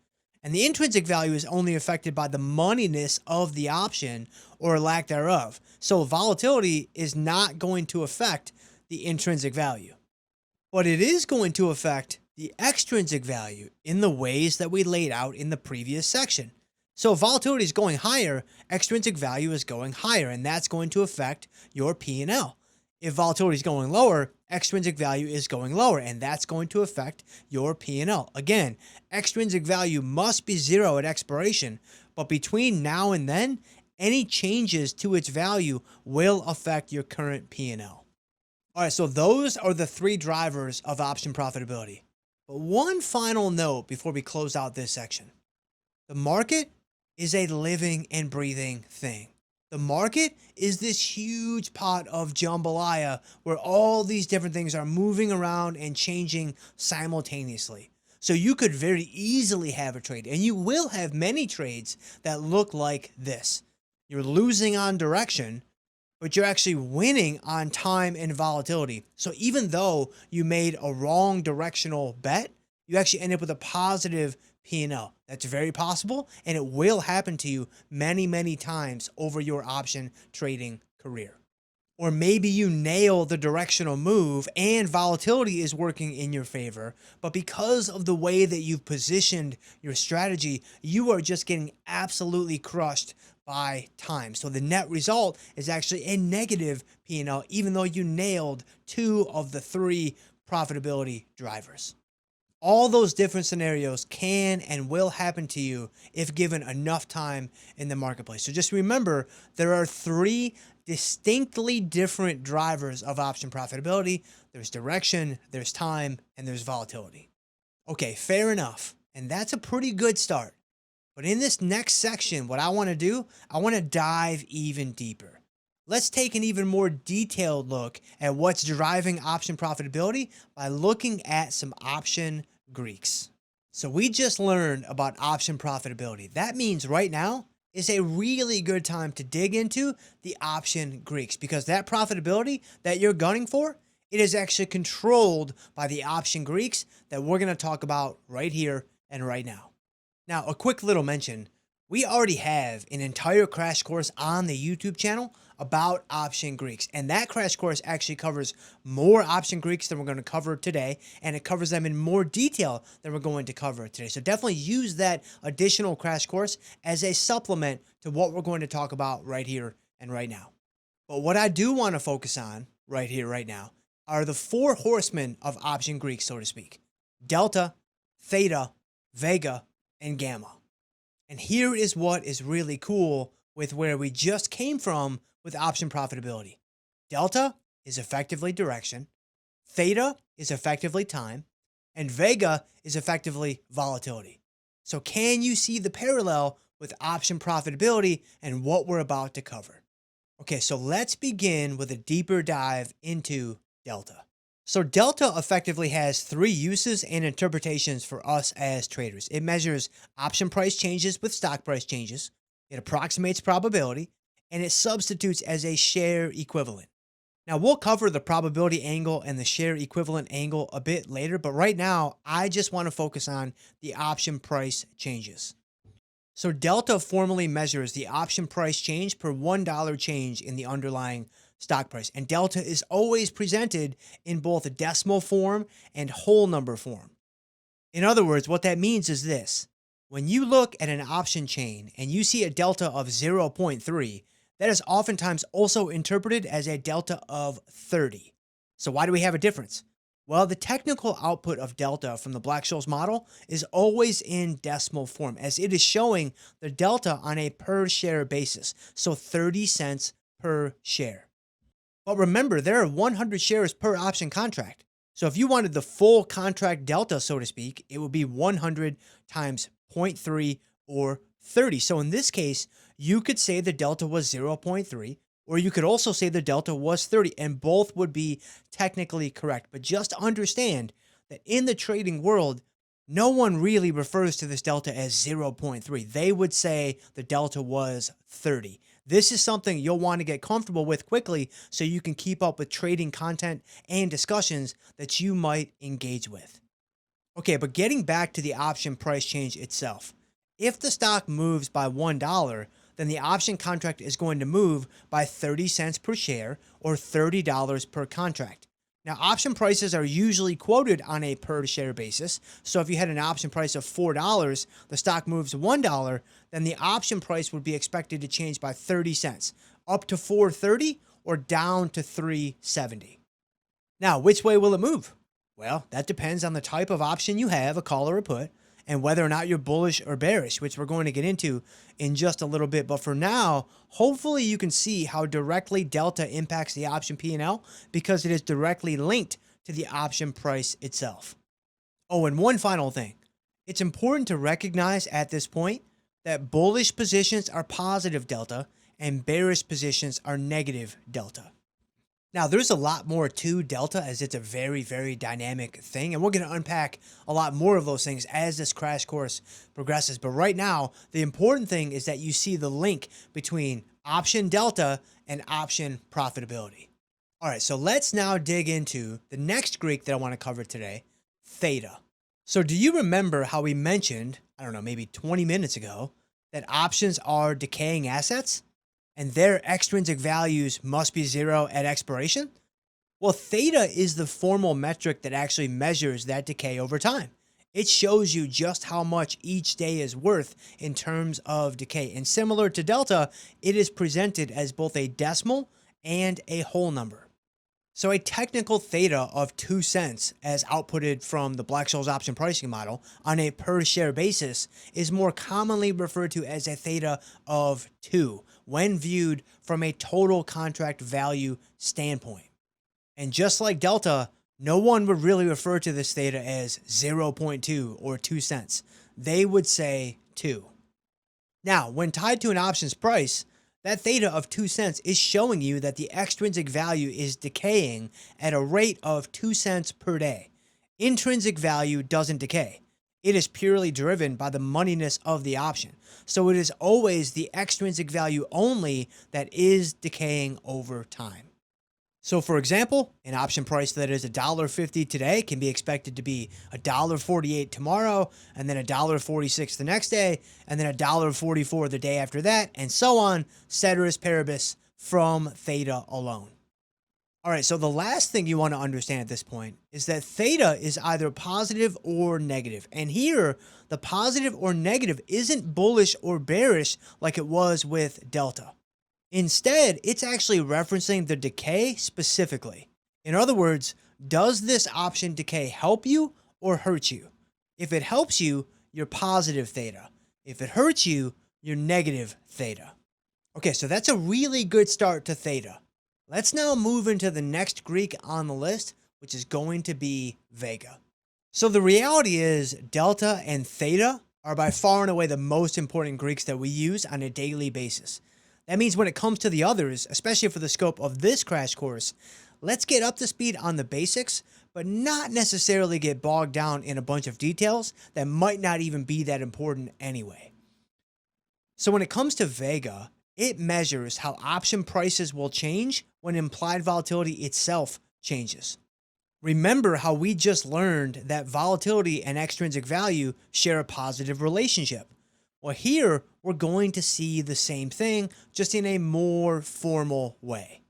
And the intrinsic value is only affected by the moneyness of the option or lack thereof. So volatility is not going to affect the intrinsic value. But it is going to affect the extrinsic value in the ways that we laid out in the previous section. So if volatility is going higher, extrinsic value is going higher, and that's going to affect your P&L. If volatility is going lower, extrinsic value is going lower, and that's going to affect your P&L. Again, extrinsic value must be 0 at expiration, but between now and then, any changes to its value will affect your current P&L. All right, so those are the 3 drivers of option profitability. But one final note before we close out this section. The market is a living and breathing thing. The market is this huge pot of jambalaya where all these different things are moving around and changing simultaneously. So you could very easily have a trade, and you will have many trades that look like this. You're losing on direction, but you're actually winning on time and volatility. So even though you made a wrong directional bet, you actually end up with a positive P&L. That's very possible, and it will happen to you many, many times over your option trading career. Or maybe you nail the directional move and volatility is working in your favor, but because of the way that you've positioned your strategy, you are just getting absolutely crushed by time. So the net result is actually a negative P&L, even though you nailed 2 of the 3 profitability drivers. All those different scenarios can and will happen to you if given enough time in the marketplace. So just remember, there are 3 distinctly different drivers of option profitability. There's direction, there's time, and there's volatility. Okay, fair enough. And that's a pretty good start. But in this next section, what I want to do, I want to dive even deeper. Let's take an even more detailed look at what's driving option profitability by looking at some option Greeks. So we just learned about option profitability. That means right now is a really good time to dig into the option Greeks, because that profitability that you're gunning for, it is actually controlled by the option Greeks that we're going to talk about right here and right now. Now, a quick little mention. We already have an entire crash course on the YouTube channel about option Greeks. And that crash course actually covers more option Greeks than we're going to cover today. And it covers them in more detail than we're going to cover today. So definitely use that additional crash course as a supplement to what we're going to talk about right here and right now. But what I do want to focus on right here, right now, are the 4 horsemen of option Greeks, so to speak. Delta, Theta, Vega, and Gamma. And here is what is really cool with where we just came from with option profitability. Delta is effectively direction, Theta is effectively time, and Vega is effectively volatility. So can you see the parallel with option profitability and what we're about to cover? Okay, so let's begin with a deeper dive into Delta. So Delta effectively has 3 uses and interpretations for us as traders. It measures option price changes with stock price changes, it approximates probability, and it substitutes as a share equivalent. Now we'll cover the probability angle and the share equivalent angle a bit later, but right now I just want to focus on the option price changes. So Delta formally measures the option price change per $1 change in the underlying stock price. And Delta is always presented in both a decimal form and whole number form. In other words, what that means is this. When you look at an option chain and you see a delta of 0.3, that is oftentimes also interpreted as a delta of 30. So why do we have a difference? Well, the technical output of delta from the Black-Scholes model is always in decimal form, as it is showing the delta on a per share basis, so 30 cents per share. But remember, there are 100 shares per option contract. So if you wanted the full contract delta, so to speak, it would be 100 times 0.3 or 30. So in this case, you could say the delta was 0.3, or you could also say the delta was 30, and both would be technically correct. But just understand that in the trading world, no one really refers to this delta as 0.3. They would say the delta was 30. This is something you'll want to get comfortable with quickly so you can keep up with trading content and discussions that you might engage with. Okay, but getting back to the option price change itself. If the stock moves by $1, then the option contract is going to move by 30 cents per share or $30 per contract. Now, option prices are usually quoted on a per share basis. So if you had an option price of $4, the stock moves $1, then the option price would be expected to change by 30 cents, up to $4.30 or down to $3.70. Now, which way will it move? Well, that depends on the type of option you have, a call or a put, and whether or not you're bullish or bearish, which we're going to get into in just a little bit. But for now, hopefully you can see how directly Delta impacts the option P&L because it is directly linked to the option price itself. Oh, and one final thing. It's important to recognize at this point that bullish positions are positive Delta and bearish positions are negative delta. Now, there's a lot more to delta as it's a very, very dynamic thing, and we're going to unpack a lot more of those things as this crash course progresses. But right now, the important thing is that you see the link between option delta and option profitability. All right, so let's now dig into the next Greek that I want to cover today, theta. So do you remember how we mentioned, I don't know, maybe 20 minutes ago, that options are decaying assets and their extrinsic values must be zero at expiration? Well, theta is the formal metric that actually measures that decay over time. It shows you just how much each day is worth in terms of decay. And similar to delta, it is presented as both a decimal and a whole number. So a technical theta of 2 cents as outputted from the Black-Scholes option pricing model on a per share basis is more commonly referred to as a theta of 2 when viewed from a total contract value standpoint. And just like delta, no one would really refer to this theta as 0.2 or 2 cents. They would say 2. Now, when tied to an options price, that theta of 2 cents is showing you that the extrinsic value is decaying at a rate of 2 cents per day. Intrinsic value doesn't decay. It is purely driven by the moneyness of the option. So it is always the extrinsic value only that is decaying over time. So for example, an option price that is $1.50 today can be expected to be $1.48 tomorrow, and then $1.46 the next day, and then $1.44 the day after that, and so on, ceteris paribus, from theta alone. All right, so the last thing you want to understand at this point is that theta is either positive or negative. And here, the positive or negative isn't bullish or bearish like it was with delta. Instead, it's actually referencing the decay specifically. In other words, does this option decay help you or hurt you? If it helps you, you're positive theta. If it hurts you, you're negative theta. Okay, so that's a really good start to theta. Let's now move into the next Greek on the list, which is going to be Vega. So the reality is delta and theta are by far and away the most important Greeks that we use on a daily basis. That means when it comes to the others, especially for the scope of this crash course, let's get up to speed on the basics, but not necessarily get bogged down in a bunch of details that might not even be that important anyway. So when it comes to Vega, it measures how option prices will change when implied volatility itself changes. Remember how we just learned that volatility and extrinsic value share a positive relationship. Well, here we're going to see the same thing, just in a more formal way.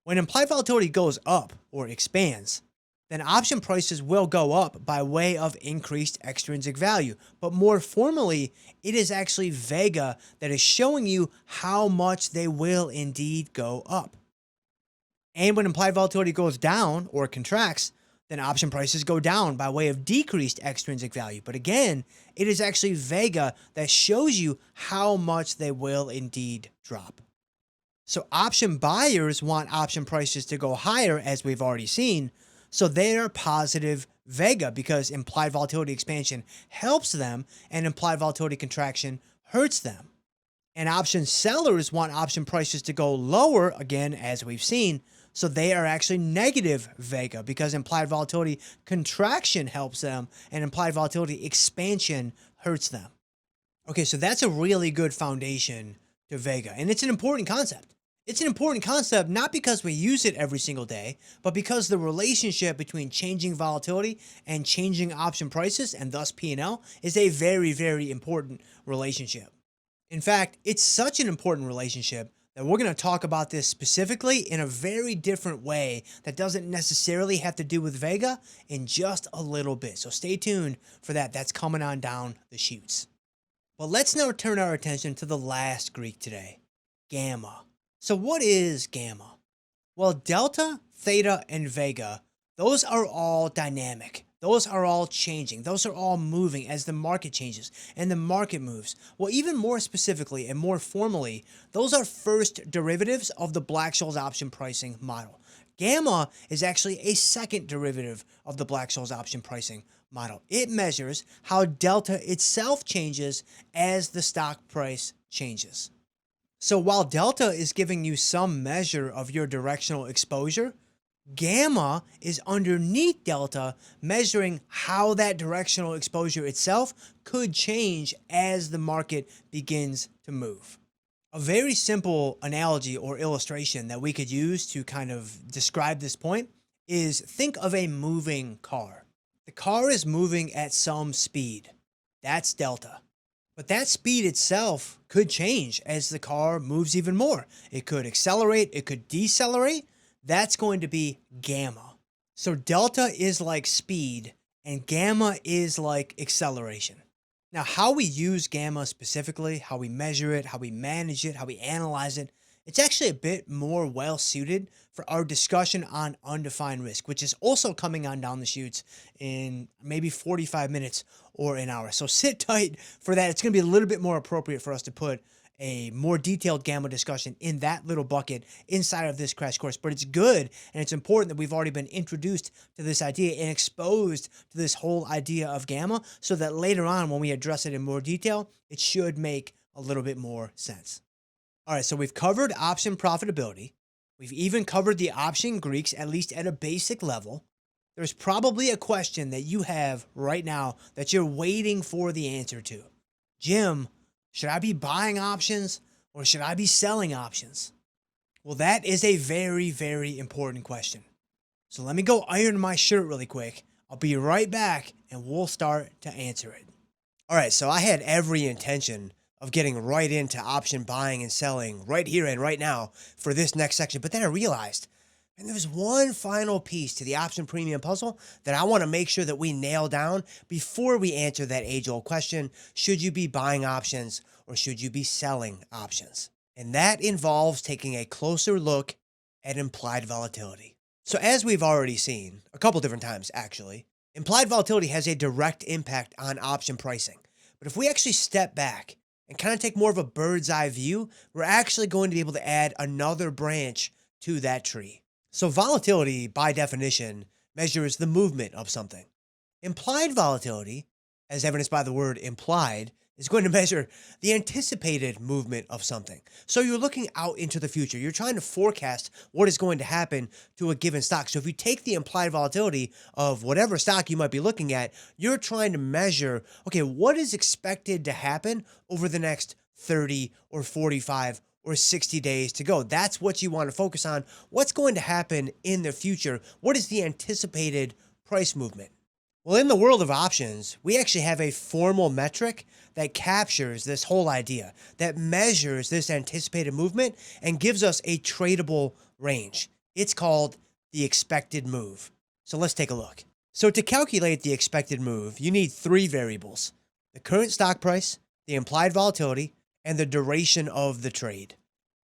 When implied volatility goes up or expands, then option prices will go up by way of increased extrinsic value. But more formally, it is actually Vega that is showing you how much they will indeed go up. And when implied volatility goes down or contracts, then option prices go down by way of decreased extrinsic value. But again, it is actually Vega that shows you how much they will indeed drop. So option buyers want option prices to go higher, as we've already seen. So they are positive Vega because implied volatility expansion helps them and implied volatility contraction hurts them. And option sellers want option prices to go lower, again, as we've seen. So they are actually negative Vega because implied volatility contraction helps them and implied volatility expansion hurts them. Okay, so that's a really good foundation to Vega. And it's an important concept. It's an important concept not because we use it every single day, but because the relationship between changing volatility and changing option prices and thus P&L is a very, very important relationship. In fact, it's such an important relationship that we're going to talk about this specifically in a very different way that doesn't necessarily have to do with Vega in just a little bit. So stay tuned for that. That's coming on down the chutes. But let's now turn our attention to the last Greek today, Gamma. So what is Gamma? Well, Delta, Theta, and Vega, those are all dynamic. Those are all changing. Those are all moving as the market changes and the market moves. Well, even more specifically and more formally, those are first derivatives of the Black-Scholes option pricing model. Gamma is actually a second derivative of the Black-Scholes option pricing model. It measures how delta itself changes as the stock price changes. So while delta is giving you some measure of your directional exposure, gamma is underneath delta, measuring how that directional exposure itself could change as the market begins to move. A very simple analogy or illustration that we could use to kind of describe this point is think of a moving car. The car is moving at some speed. That's delta. But that speed itself could change as the car moves even more. It could accelerate, it could decelerate. That's going to be gamma. So delta is like speed and gamma is like acceleration. Now, how we use gamma specifically, how we measure it, how we manage it, how we analyze it, it's actually a bit more well suited for our discussion on undefined risk, which is also coming on down the chutes in maybe 45 minutes or an hour. So sit tight for that. It's going to be a little bit more appropriate for us to put a more detailed gamma discussion in that little bucket inside of this crash course. But it's good and it's important that we've already been introduced to this idea and exposed to this whole idea of gamma so that later on when we address it in more detail, it should make a little bit more sense. All right, so we've covered option profitability. We've even covered the option Greeks, at least at a basic level. There's probably a question that you have right now that you're waiting for the answer to. Jim, should I be buying options or should I be selling options? Well, that is a very, very important question. So let me go iron my shirt really quick. I'll be right back and we'll start to answer it. All right, so I had every intention of getting right into option buying and selling right here and right now for this next section. But then I realized, and there's one final piece to the option premium puzzle that I want to make sure that we nail down before we answer that age-old question, should you be buying options or should you be selling options? And that involves taking a closer look at implied volatility. So as we've already seen, a couple different times actually, implied volatility has a direct impact on option pricing. But if we actually step back and kind of take more of a bird's eye view, we're actually going to be able to add another branch to that tree. So volatility, by definition, measures the movement of something. Implied volatility, as evidenced by the word implied, is going to measure the anticipated movement of something. So you're looking out into the future. You're trying to forecast what is going to happen to a given stock. So if you take the implied volatility of whatever stock you might be looking at, you're trying to measure, okay, what is expected to happen over the next 30 or 45 or 60 days to go. That's what you want to focus on. What's going to happen in the future? What is the anticipated price movement? Well, in the world of options, we actually have a formal metric that captures this whole idea, that measures this anticipated movement and gives us a tradable range. It's called the expected move. So let's take a look. So to calculate the expected move, you need three variables: the current stock price, the implied volatility, and the duration of the trade.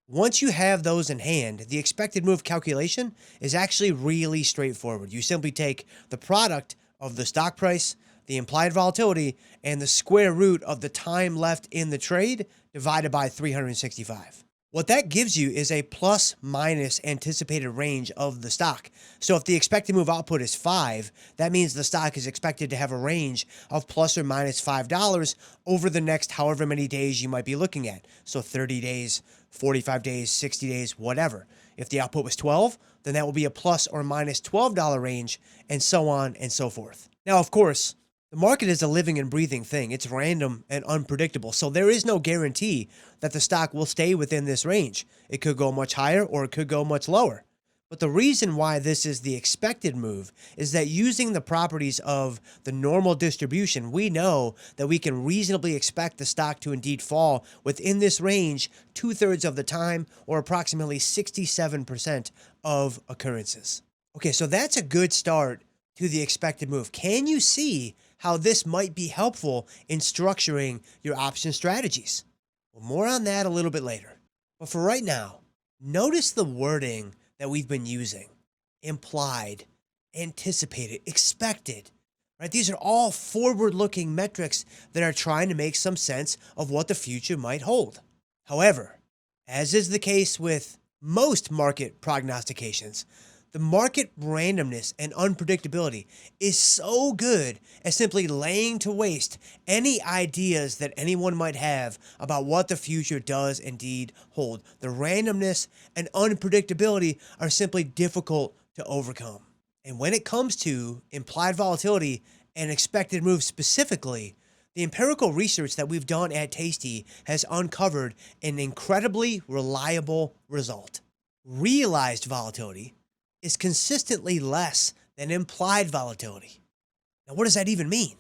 Once you have those in hand, the expected move calculation is actually really straightforward. You simply take the product of the stock price, the implied volatility, and the square root of the time left in the trade divided by 365. What that gives you is a plus minus anticipated range of the stock. So if the expected move output is 5, that means the stock is expected to have a range of plus or minus $5 over the next however many days you might be looking at. So 30 days, 45 days, 60 days, whatever. If the output was 12, then that will be a plus or minus $12 range, and so on and so forth. Now, of course, the market is a living and breathing thing. It's random and unpredictable. So there is no guarantee that the stock will stay within this range. It could go much higher or it could go much lower. But the reason why this is the expected move is that using the properties of the normal distribution, we know that we can reasonably expect the stock to indeed fall within this range 2/3 of the time, or approximately 67% of occurrences. Okay, so that's a good start to the expected move. Can you see how this might be helpful in structuring your option strategies? Well, more on that a little bit later. But for right now, notice the wording that we've been using: implied, anticipated, expected, right? These are all forward-looking metrics that are trying to make some sense of what the future might hold. However, as is the case with most market prognostications, The market randomness and unpredictability is so good at simply laying to waste any ideas that anyone might have about what the future does indeed hold. The randomness and unpredictability are simply difficult to overcome. And when it comes to implied volatility and expected moves specifically, the empirical research that we've done at Tasty has uncovered an incredibly reliable result. Realized volatility is consistently less than implied volatility. Now, what does that even mean?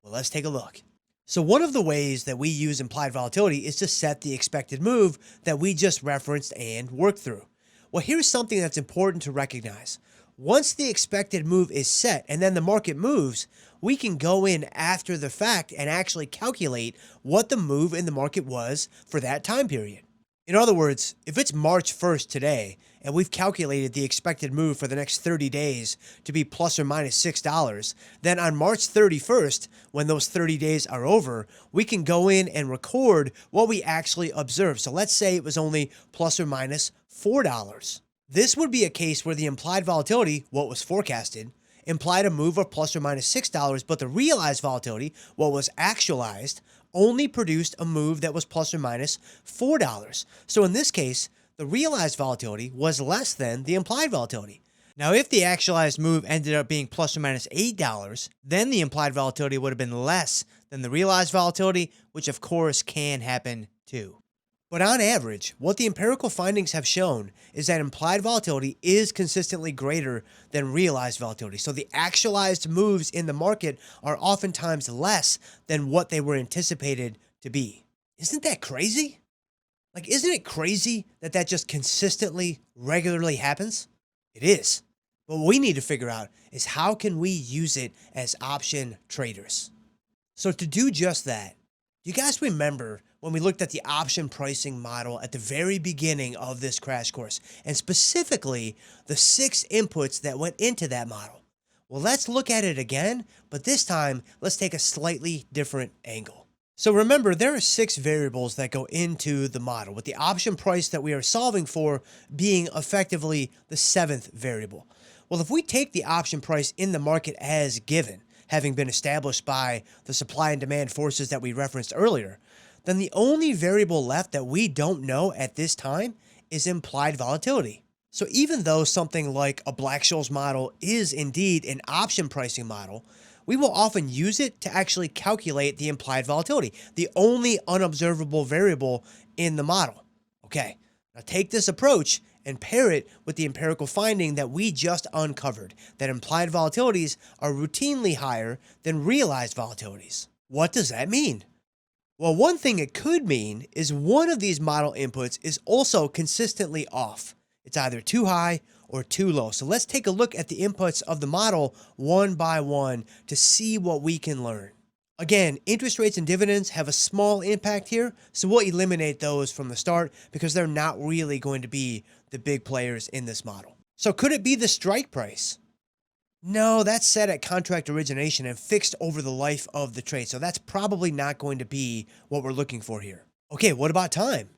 Well, let's take a look. So one of the ways that we use implied volatility is to set the expected move that we just referenced and worked through. Well, here's something that's important to recognize. Once the expected move is set and then the market moves, we can go in after the fact and actually calculate what the move in the market was for that time period. In other words, if it's March 1st today, and we've calculated the expected move for the next 30 days to be plus or minus $6, then on March 31st, when those 30 days are over, we can go in and record what we actually observed. So let's say it was only plus or minus $4. This would be a case where the implied volatility, what was forecasted, implied a move of plus or minus $6, but the realized volatility, what was actualized, only produced a move that was plus or minus $4. So in this case, the realized volatility was less than the implied volatility. Now, if the actualized move ended up being plus or minus $8, then the implied volatility would have been less than the realized volatility, which of course can happen too. But on average, what the empirical findings have shown is that implied volatility is consistently greater than realized volatility. So the actualized moves in the market are oftentimes less than what they were anticipated to be. Isn't that crazy? Like, isn't it crazy that that just consistently, regularly happens? It is. But what we need to figure out is how can we use it as option traders? So to do just that, do you guys remember when we looked at the option pricing model at the very beginning of this crash course, and specifically the 6 inputs that went into that model? Well, let's look at it again, but this time let's take a slightly different angle. So remember, there are 6 variables that go into the model, with the option price that we are solving for being effectively the 7th variable. Well, if we take the option price in the market as given, having been established by the supply and demand forces that we referenced earlier, then the only variable left that we don't know at this time is implied volatility. So even though something like a Black-Scholes model is indeed an option pricing model, we will often use it to actually calculate the implied volatility, the only unobservable variable in the model. Okay, now take this approach and pair it with the empirical finding that we just uncovered, that implied volatilities are routinely higher than realized volatilities. What does that mean? Well, one thing it could mean is one of these model inputs is also consistently off. It's either too high or too low. So let's take a look at the inputs of the model one by one to see what we can learn. Again, interest rates and dividends have a small impact here, so we'll eliminate those from the start because they're not really going to be the big players in this model. So could it be the strike price? No, that's set at contract origination and fixed over the life of the trade. So that's probably not going to be what we're looking for here. Okay, what about time?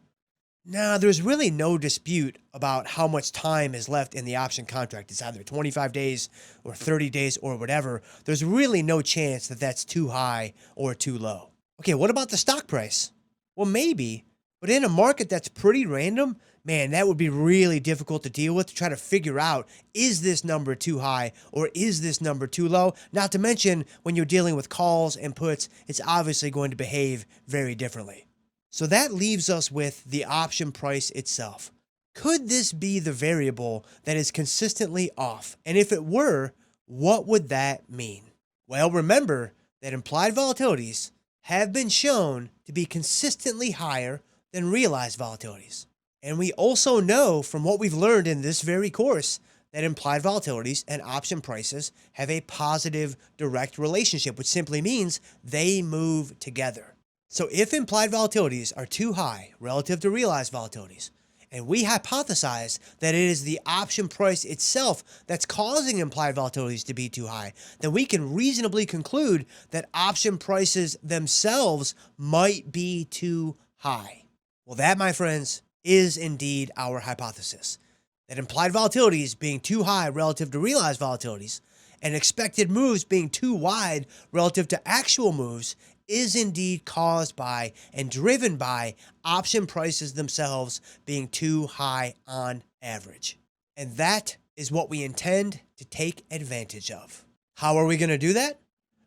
Now, there's really no dispute about how much time is left in the option contract. It's either 25 days or 30 days or whatever. There's really no chance that that's too high or too low. Okay, what about the stock price? Well, maybe, but in a market that's pretty random, man, that would be really difficult to deal with, to try to figure out, is this number too high or is this number too low? Not to mention, when you're dealing with calls and puts, it's obviously going to behave very differently. So that leaves us with the option price itself. Could this be the variable that is consistently off? And if it were, what would that mean? Well, remember that implied volatilities have been shown to be consistently higher than realized volatilities. And we also know from what we've learned in this very course that implied volatilities and option prices have a positive direct relationship, which simply means they move together. So if implied volatilities are too high relative to realized volatilities, and we hypothesize that it is the option price itself that's causing implied volatilities to be too high, then we can reasonably conclude that option prices themselves might be too high. Well, that, my friends, is indeed our hypothesis. that implied volatilities being too high relative to realized volatilities and expected moves being too wide relative to actual moves is indeed caused by and driven by option prices themselves being too high on average. And that is what we intend to take advantage of. How are we going to do that?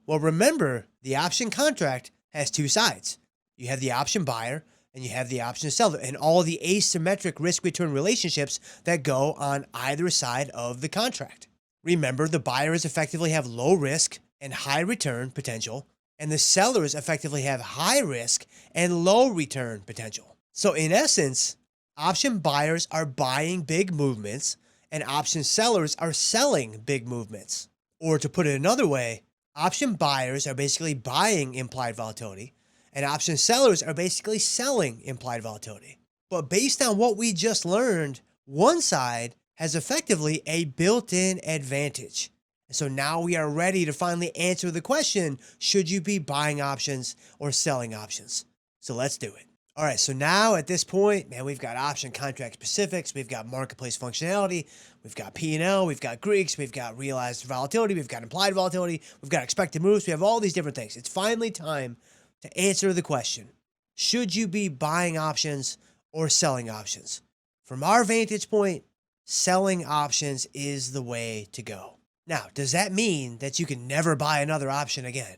Well, remember, the option contract has two sides. You have the option buyer and you have the option seller and all the asymmetric risk-return relationships that go on either side of the contract. Remember, the buyers effectively have low risk and high return potential, and the sellers effectively have high risk and low return potential. So in essence, option buyers are buying big movements and option sellers are selling big movements. Or to put it another way, option buyers are basically buying implied volatility and option sellers are basically selling implied volatility. But based on what we just learned, one side has effectively a built-in advantage. And so now we are ready to finally answer the question, should you be buying options or selling options? So let's do it. All right, so now at this point, man, we've got option contract specifics, we've got marketplace functionality, we've got P&L, we've got Greeks, we've got realized volatility, we've got implied volatility, we've got expected moves, we have all these different things. It's finally time to answer the question, should you be buying options or selling options? From our vantage point, selling options is the way to go. Now, does that mean that you can never buy another option again?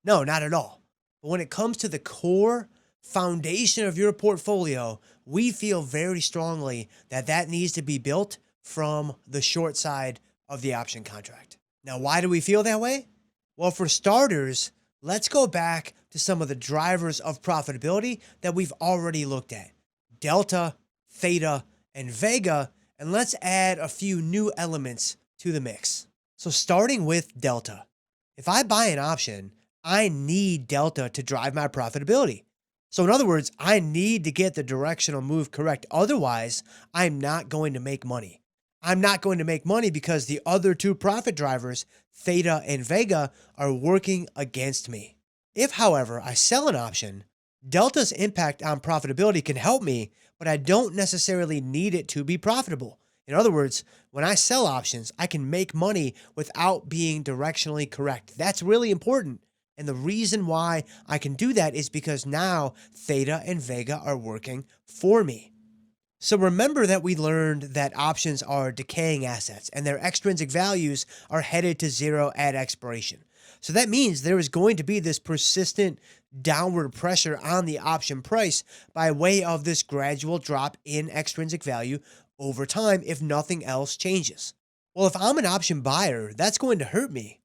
No, not at all. But when it comes to the core foundation of your portfolio, we feel very strongly that that needs to be built from the short side of the option contract. Now, why do we feel that way? Well, for starters, let's go back to some of the drivers of profitability that we've already looked at. Delta, Theta, and Vega, and let's add a few new elements to the mix. So starting with Delta, if I buy an option, I need Delta to drive my profitability. So in other words, I need to get the directional move correct. Otherwise, I'm not going to make money. I'm not going to make money because the other two profit drivers, Theta and Vega, are working against me. If, however, I sell an option, Delta's impact on profitability can help me, but I don't necessarily need it to be profitable. In other words, when I sell options, I can make money without being directionally correct. That's really important. And the reason why I can do that is because now Theta and Vega are working for me. So remember that we learned that options are decaying assets and their extrinsic values are headed to zero at expiration. So that means there is going to be this persistent downward pressure on the option price by way of this gradual drop in extrinsic value over time if nothing else changes. Well, if I'm an option buyer, that's going to hurt me.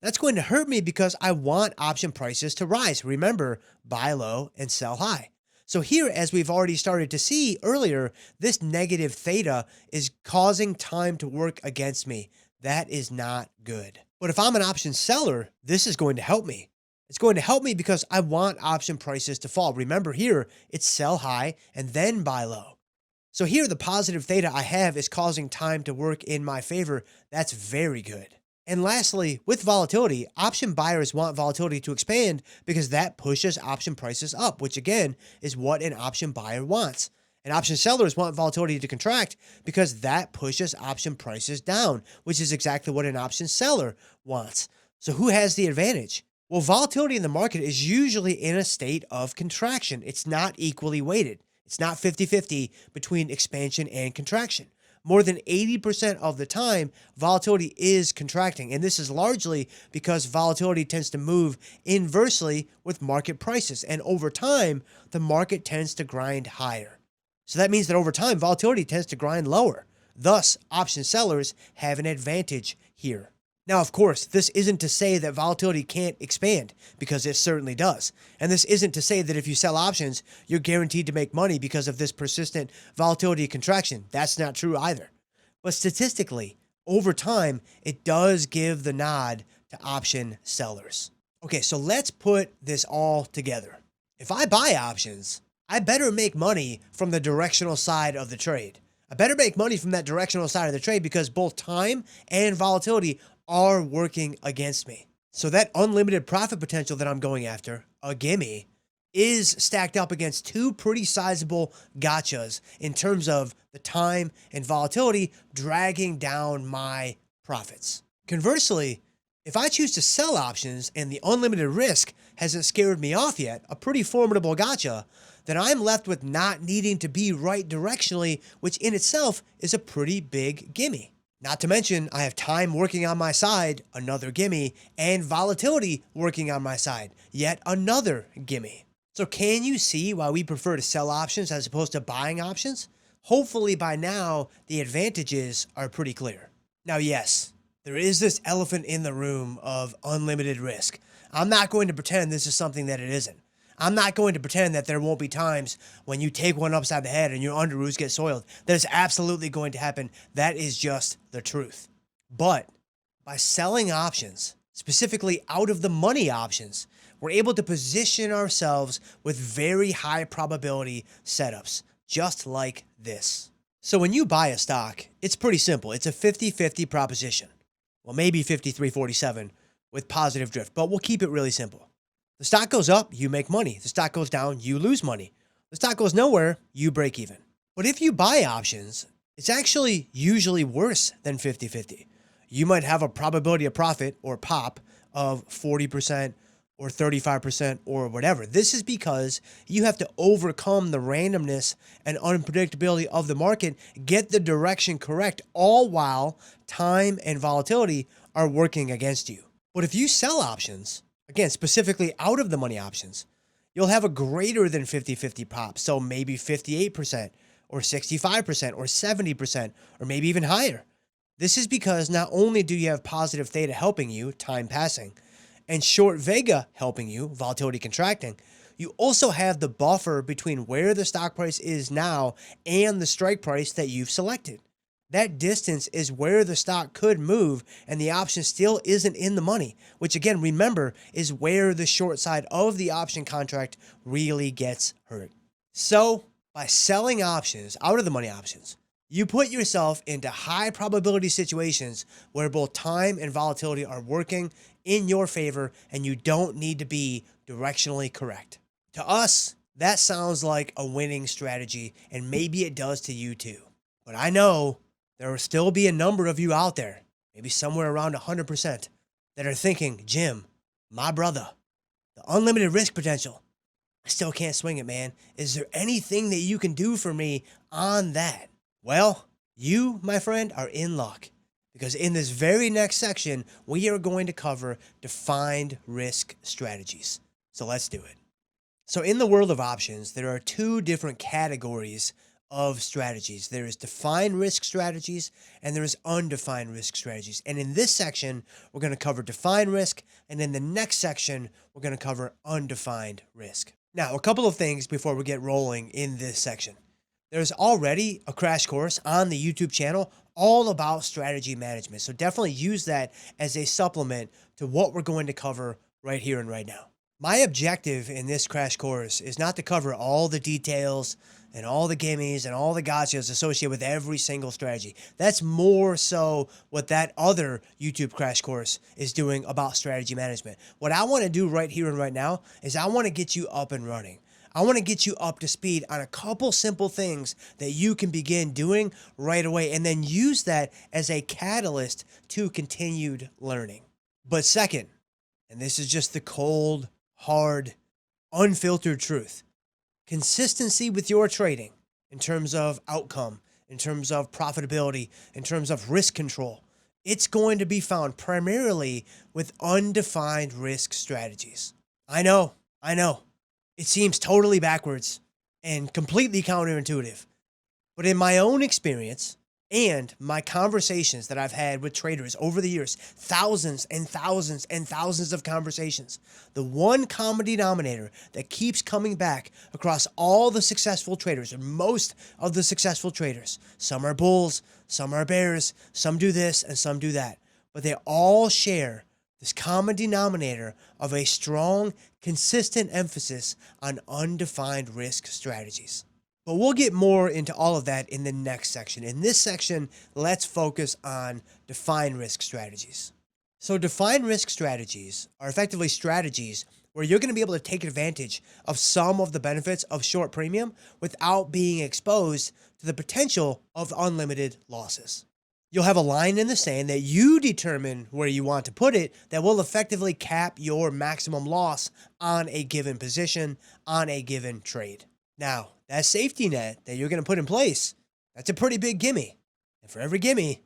That's going to hurt me because I want option prices to rise. Remember, buy low and sell high. So here, as we've already started to see earlier, this negative theta is causing time to work against me. That is not good. But if I'm an option seller, this is going to help me. It's going to help me because I want option prices to fall. Remember here, it's sell high and then buy low. So here, the positive theta I have is causing time to work in my favor. That's very good. And lastly, with volatility, option buyers want volatility to expand because that pushes option prices up, which again is what an option buyer wants. And option sellers want volatility to contract because that pushes option prices down, which is exactly what an option seller wants. So who has the advantage? Well, volatility in the market is usually in a state of contraction. It's not equally weighted. It's not 50-50 between expansion and contraction. More than 80% of the time, volatility is contracting. And this is largely because volatility tends to move inversely with market prices. And over time, the market tends to grind higher. So that means that over time, volatility tends to grind lower. Thus, option sellers have an advantage here. Now, of course, this isn't to say that volatility can't expand, because it certainly does. And this isn't to say that if you sell options, you're guaranteed to make money because of this persistent volatility contraction. That's not true either. But statistically, over time, it does give the nod to option sellers. Okay, so let's put this all together. If I buy options, I better make money from the directional side of the trade. I better make money from that directional side of the trade because both time and volatility are working against me. So that unlimited profit potential that I'm going after, a gimme, is stacked up against two pretty sizable gotchas in terms of the time and volatility dragging down my profits. Conversely, if I choose to sell options and the unlimited risk hasn't scared me off yet, a pretty formidable gotcha, then I'm left with not needing to be right directionally, which in itself is a pretty big gimme. Not to mention, I have time working on my side, another gimme, and volatility working on my side, yet another gimme. So can you see why we prefer to sell options as opposed to buying options? Hopefully by now, the advantages are pretty clear. Now, yes, there is this elephant in the room of unlimited risk. I'm not going to pretend this is something that it isn't. I'm not going to pretend that there won't be times when you take one upside the head and your underoos get soiled. That is absolutely going to happen. That is just the truth. But by selling options, specifically out of the money options, we're able to position ourselves with very high probability setups, just like this. So when you buy a stock, it's pretty simple. It's a 50-50 proposition. Well, maybe 53-47 with positive drift, but we'll keep it really simple. The stock goes up, you make money. The stock goes down, you lose money. The stock goes nowhere, you break even. But if you buy options, it's actually usually worse than 50-50. You might have a probability of profit or pop of 40% or 35% or whatever. This is because you have to overcome the randomness and unpredictability of the market, get the direction correct, all while time and volatility are working against you. But if you sell options, again, specifically out of the money options, you'll have a greater than 50-50 pop. So maybe 58% or 65% or 70% or maybe even higher. This is because not only do you have positive theta helping you, time passing, and short Vega helping you, volatility contracting, you also have the buffer between where the stock price is now and the strike price that you've selected. That distance is where the stock could move and the option still isn't in the money, which again, remember, is where the short side of the option contract really gets hurt. So by selling options out of the money options, you put yourself into high probability situations where both time and volatility are working in your favor and you don't need to be directionally correct. To us, that sounds like a winning strategy, and maybe it does to you too. But I know there will still be a number of you out there, maybe somewhere around 100%, that are thinking, Jim, my brother, the unlimited risk potential, I still can't swing it, man. Is there anything that you can do for me on that? Well, you, my friend, are in luck, because in this very next section, we are going to cover defined risk strategies. So let's do it. So in the world of options, there are two different categories of strategies. There is defined risk strategies and there is undefined risk strategies. And in this section, we're going to cover defined risk. And in the next section, we're going to cover undefined risk. Now, a couple of things before we get rolling in this section. There's already a crash course on the YouTube channel all about strategy management. So definitely use that as a supplement to what we're going to cover right here and right now. My objective in this crash course is not to cover all the details and all the gimmies and all the gotchas associated with every single strategy. That's more so what that other YouTube crash course is doing about strategy management. What I want to do right here and right now is I want to get you up and running. I want to get you up to speed on a couple simple things that you can begin doing right away and then use that as a catalyst to continued learning. But second, and this is just the cold, hard, unfiltered truth, consistency with your trading in terms of outcome, in terms of profitability, in terms of risk control, it's going to be found primarily with undefined risk strategies. I know. It seems totally backwards and completely counterintuitive. But in my own experience and my conversations that I've had with traders over the years, thousands and thousands and thousands of conversations, the one common denominator that keeps coming back across all the successful traders, or most of the successful traders, some are bulls, some are bears, some do this and some do that, but they all share this common denominator of a strong, consistent emphasis on undefined risk strategies. But we'll get more into all of that in the next section. In this section, let's focus on defined risk strategies. So defined risk strategies are effectively strategies where you're going to be able to take advantage of some of the benefits of short premium without being exposed to the potential of unlimited losses. You'll have a line in the sand that you determine where you want to put it that will effectively cap your maximum loss on a given position, on a given trade. Now, that safety net that you're going to put in place, that's a pretty big gimme. And for every gimme,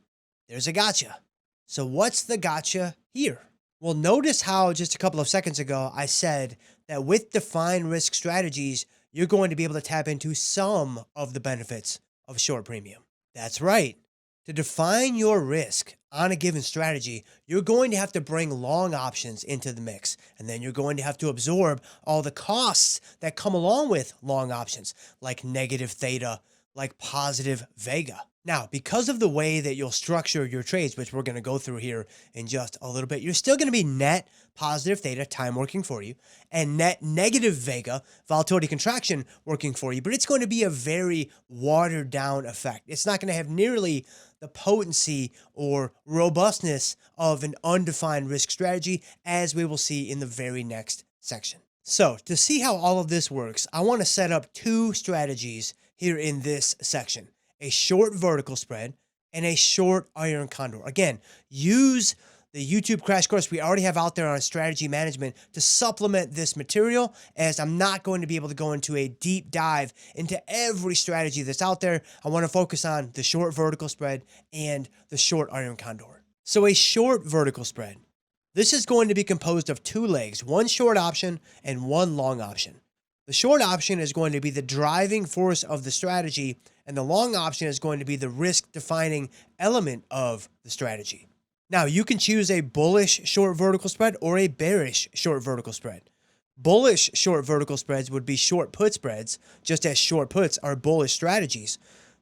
there's a gotcha. So what's the gotcha here? Well, notice how just a couple of seconds ago, I said that with defined risk strategies, you're going to be able to tap into some of the benefits of short premium. That's right. To define your risk on a given strategy, you're going to have to bring long options into the mix. And then you're going to have to absorb all the costs that come along with long options, like negative theta, like positive Vega. Now, because of the way that you'll structure your trades, which we're going to go through here in just a little bit, you're still going to be net positive theta, time working for you, and net negative Vega, volatility contraction, working for you. But it's going to be a very watered down effect. It's not going to have nearly the potency or robustness of an undefined risk strategy, as we will see in the very next section. So to see how all of this works, I want to set up two strategies here in this section: a short vertical spread and a short iron condor. Again, use the YouTube crash course we already have out there on strategy management to supplement this material, as I'm not going to be able to go into a deep dive into every strategy that's out there. I want to focus on the short vertical spread and the short iron condor. So a short vertical spread, this is going to be composed of two legs, one short option and one long option. The short option is going to be the driving force of the strategy, and the long option is going to be the risk-defining element of the strategy. Now, you can choose a bullish short vertical spread or a bearish short vertical spread. Bullish short vertical spreads would be short put spreads, just as short puts are bullish strategies.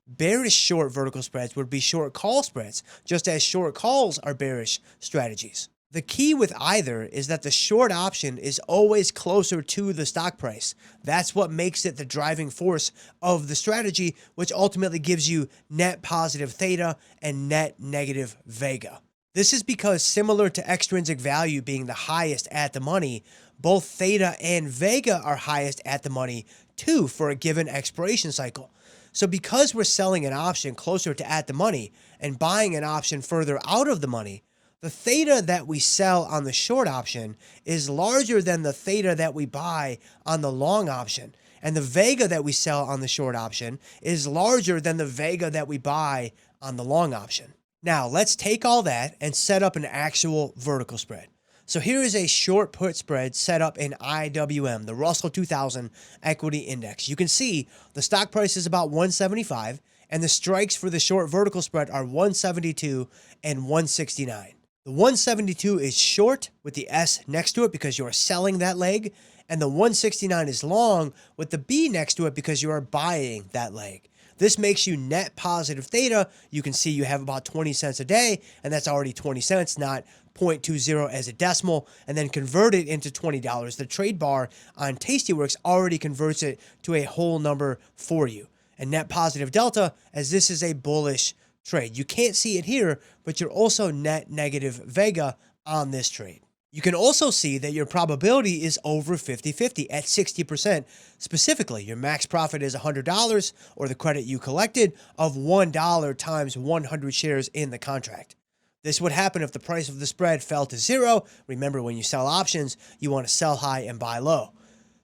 Bearish short vertical spreads would be short call spreads, just as short calls are bearish strategies. The key with either is that the short option is always closer to the stock price. That's what makes it the driving force of the strategy, which ultimately gives you net positive theta and net negative Vega. This is because, similar to extrinsic value being the highest at the money, both theta and Vega are highest at the money too for a given expiration cycle. So because we're selling an option closer to at the money and buying an option further out of the money, the theta that we sell on the short option is larger than the theta that we buy on the long option. And the Vega that we sell on the short option is larger than the Vega that we buy on the long option. Now, let's take all that and set up an actual vertical spread. So here is a short put spread set up in IWM, the Russell 2000 Equity Index. You can see the stock price is about 175, and the strikes for the short vertical spread are 172 and 169. The 172 is short with the S next to it because you are selling that leg, and the 169 is long with the B next to it because you are buying that leg. This makes you net positive theta. You can see you have about 20 cents a day, and that's already 20 cents, not 0.20 as a decimal, and then convert it into $20. The trade bar on Tastyworks already converts it to a whole number for you. And net positive delta, as this is a bullish trade. You can't see it here, but you're also net negative Vega on this trade. You can also see that your probability is over 50-50 at 60%. Specifically, your max profit is $100, or the credit you collected of $1 times 100 shares in the contract. This would happen if the price of the spread fell to zero. Remember, when you sell options, you want to sell high and buy low.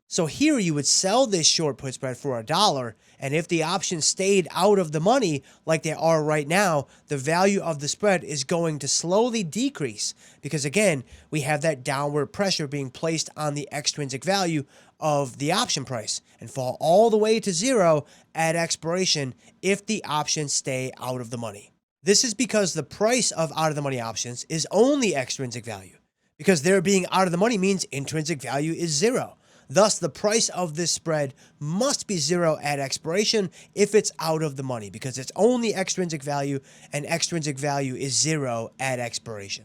So here you would sell this short put spread for $1, and if the options stayed out of the money like they are right now, the value of the spread is going to slowly decrease because, again, we have that downward pressure being placed on the extrinsic value of the option price and fall all the way to zero at expiration if the options stay out of the money. This is because the price of out-of-the-money options is only extrinsic value, because their being out of the money means intrinsic value is zero. Thus, the price of this spread must be zero at expiration if it's out of the money, because it's only extrinsic value, and extrinsic value is zero at expiration.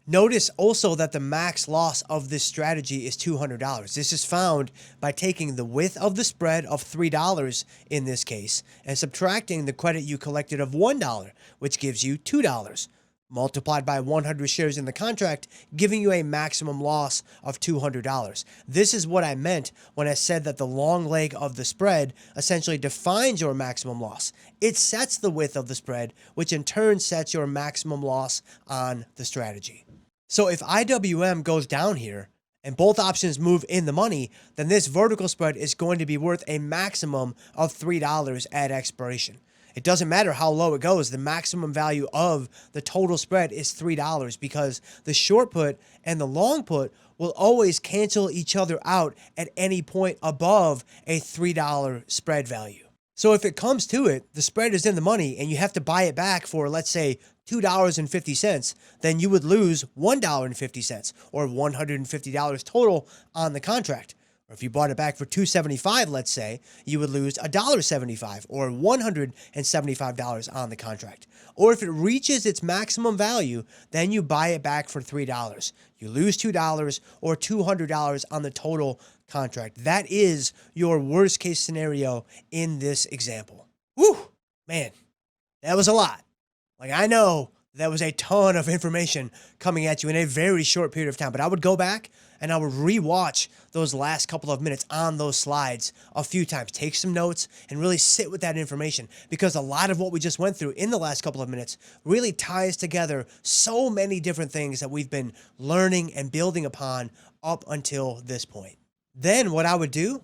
Notice also that the max loss of this strategy is $200. This is found by taking the width of the spread of $3 in this case and subtracting the credit you collected of $1, which gives you $2. multiplied by 100 shares in the contract, giving you a maximum loss of $200. This is what I meant when I said that the long leg of the spread essentially defines your maximum loss. It sets the width of the spread, which in turn sets your maximum loss on the strategy. So if IWM goes down here and both options move in the money, then this vertical spread is going to be worth a maximum of $3 at expiration. It doesn't matter how low it goes. The maximum value of the total spread is $3 because the short put and the long put will always cancel each other out at any point above a $3 spread value. So if it comes to it, the spread is in the money and you have to buy it back for, let's say, $2.50, then you would lose $1.50 or $150 total on the contract. Or if you bought it back for $2.75, let's say, you would lose $1.75 or $175 on the contract. Or if it reaches its maximum value, then you buy it back for $3. You lose $2 or $200 on the total contract. That is your worst case scenario in this example. Whew, man, that was a lot. Like, I know that was a ton of information coming at you in a very short period of time, but I would go back and I would rewatch those last couple of minutes on those slides a few times, take some notes and really sit with that information, because a lot of what we just went through in the last couple of minutes really ties together so many different things that we've been learning and building upon up until this point. Then what I would do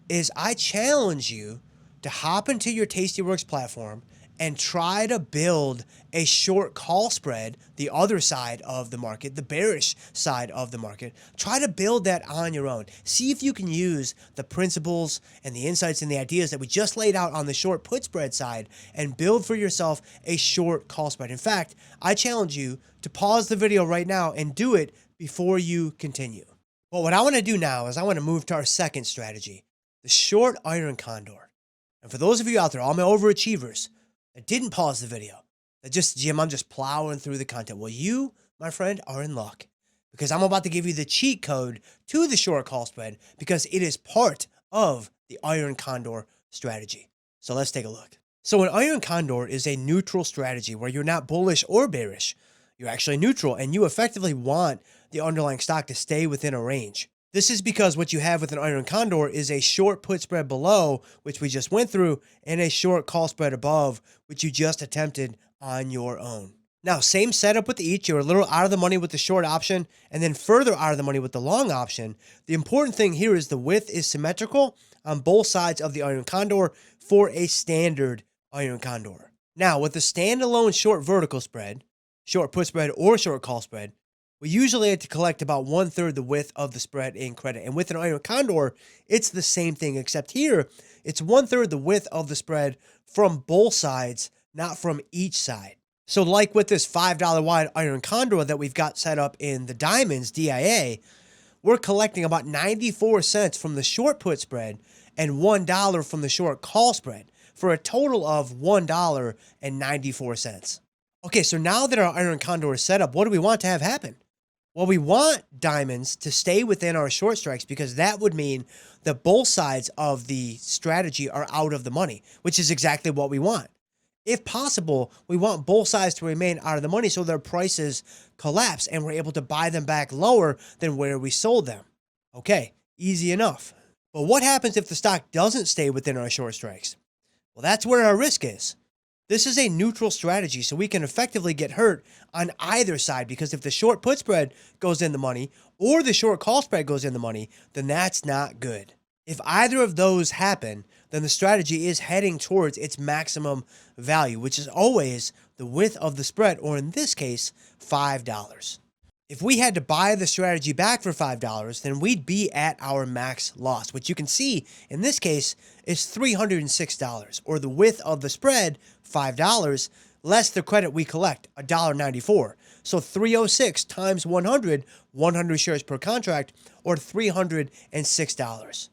is I challenge you to hop into your Tastyworks platform and try to build a short call spread, the other side of the market, the bearish side of the market. Try to build that on your own. See if you can use the principles and the insights and the ideas that we just laid out on the short put spread side and build for yourself a short call spread. In fact, I challenge you to pause the video right now and do it before you continue. Well, what I want to do now is I want to move to our second strategy, the short iron condor. And for those of you out there, all my overachievers, that didn't pause the video, that just, Jim, I'm just plowing through the content. Well, you, my friend, are in luck, because I'm about to give you the cheat code to the short call spread, because it is part of the iron condor strategy. So let's take a look. So an iron condor is a neutral strategy where you're not bullish or bearish. You're actually neutral, and you effectively want the underlying stock to stay within a range. This is because what you have with an iron condor is a short put spread below, which we just went through, and a short call spread above, which you just attempted on your own. Now, same setup with each. You're a little out of the money with the short option and then further out of the money with the long option. The important thing here is the width is symmetrical on both sides of the iron condor for a standard iron condor. Now, with the standalone short vertical spread, short put spread or short call spread, we usually have to collect about 1/3 the width of the spread in credit. And with an iron condor, it's the same thing, except here, it's 1/3 the width of the spread from both sides, not from each side. So like with this $5 wide iron condor that we've got set up in the diamonds DIA, we're collecting about 94 cents from the short put spread and $1 from the short call spread for a total of $1.94. Okay, so now that our iron condor is set up, what do we want to have happen? Well, we want diamonds to stay within our short strikes, because that would mean that both sides of the strategy are out of the money, which is exactly what we want. If possible, we want both sides to remain out of the money so their prices collapse and we're able to buy them back lower than where we sold them. Okay, easy enough. But what happens if the stock doesn't stay within our short strikes? Well, that's where our risk is. This is a neutral strategy, so we can effectively get hurt on either side, because if the short put spread goes in the money or the short call spread goes in the money, then that's not good. If either of those happen, then the strategy is heading towards its maximum value, which is always the width of the spread, or in this case, $5. If we had to buy the strategy back for $5, then we'd be at our max loss, which you can see in this case is $306, or the width of the spread, $5, less the credit we collect, $1.94. So 306 times 100, 100 shares per contract, or $306.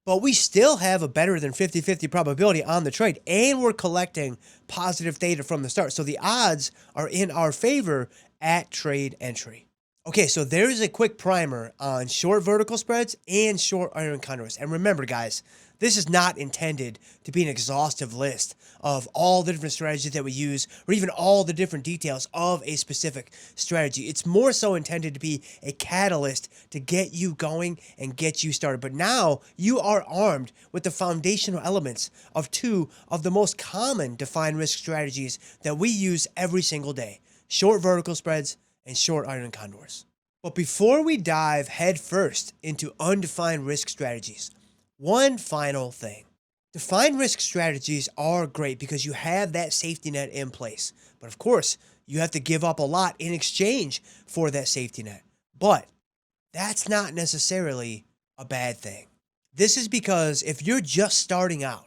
But we still have a better than 50-50 probability on the trade, and we're collecting positive theta from the start. So the odds are in our favor at trade entry. Okay, so there's a quick primer on short vertical spreads and short iron condors. And remember, guys, This is not intended to be an exhaustive list of all the different strategies that we use or even all the different details of a specific strategy. It's more so intended to be a catalyst to get you going and get you started. But now you are armed with the foundational elements of two of the most common defined risk strategies that we use every single day: short vertical spreads and short iron condors. But before we dive headfirst into undefined risk strategies, one final thing. Defined risk strategies are great because you have that safety net in place. But of course, you have to give up a lot in exchange for that safety net. But that's not necessarily a bad thing. This is because if you're just starting out,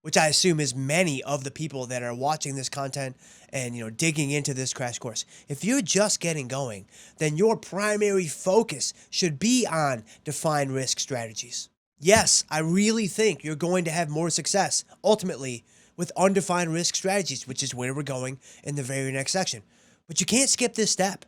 which I assume is many of the people that are watching this content and digging into this crash course, if you're just getting going, then your primary focus should be on defined risk strategies. Yes, I really think you're going to have more success ultimately with undefined risk strategies, which is where we're going in the very next section. But you can't skip this step.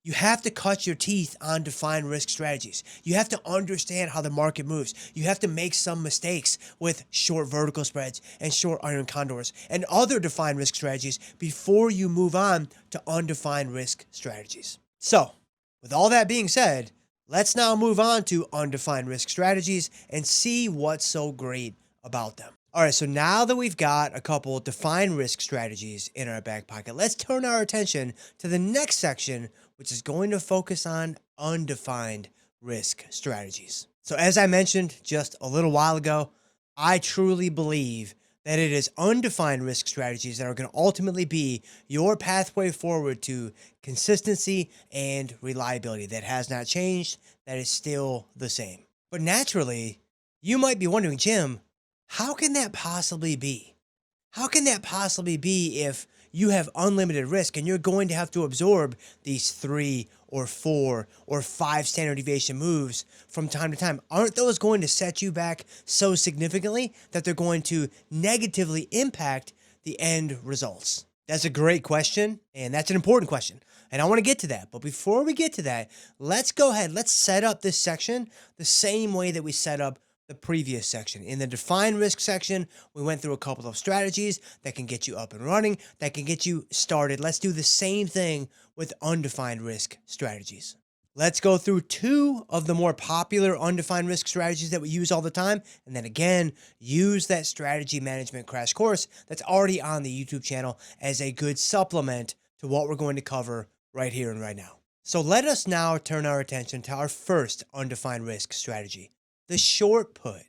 You have to cut your teeth on defined risk strategies. You have to understand how the market moves. You have to make some mistakes with short vertical spreads and short iron condors and other defined risk strategies before you move on to undefined risk strategies. So, with all that being said, let's now move on to undefined risk strategies and see what's so great about them. All right, so now that we've got a couple defined risk strategies in our back pocket, let's turn our attention to the next section, which is going to focus on undefined risk strategies. So as I mentioned just a little while ago, I truly believe that it is undefined risk strategies that are going to ultimately be your pathway forward to consistency and reliability. That has not changed. That is still the same. But naturally, you might be wondering, Jim, how can that possibly be? How can that possibly be if you have unlimited risk and you're going to have to absorb these 3 or 4 or 5 standard deviation moves from time to time? Aren't those going to set you back so significantly that they're going to negatively impact the end results? That's a great question, and that's an important question. And I want to get to that. But before we get to that, let's go ahead. Let's set up this section the same way that we set up the previous section. In the defined risk section, we went through a couple of strategies that can get you up and running, that can get you started. Let's do the same thing with undefined risk strategies. Let's go through 2 of the more popular undefined risk strategies that we use all the time, and then again, use that strategy management crash course that's already on the YouTube channel as a good supplement to what we're going to cover right here and right now. So let us now turn our attention to our first undefined risk strategy, the short put.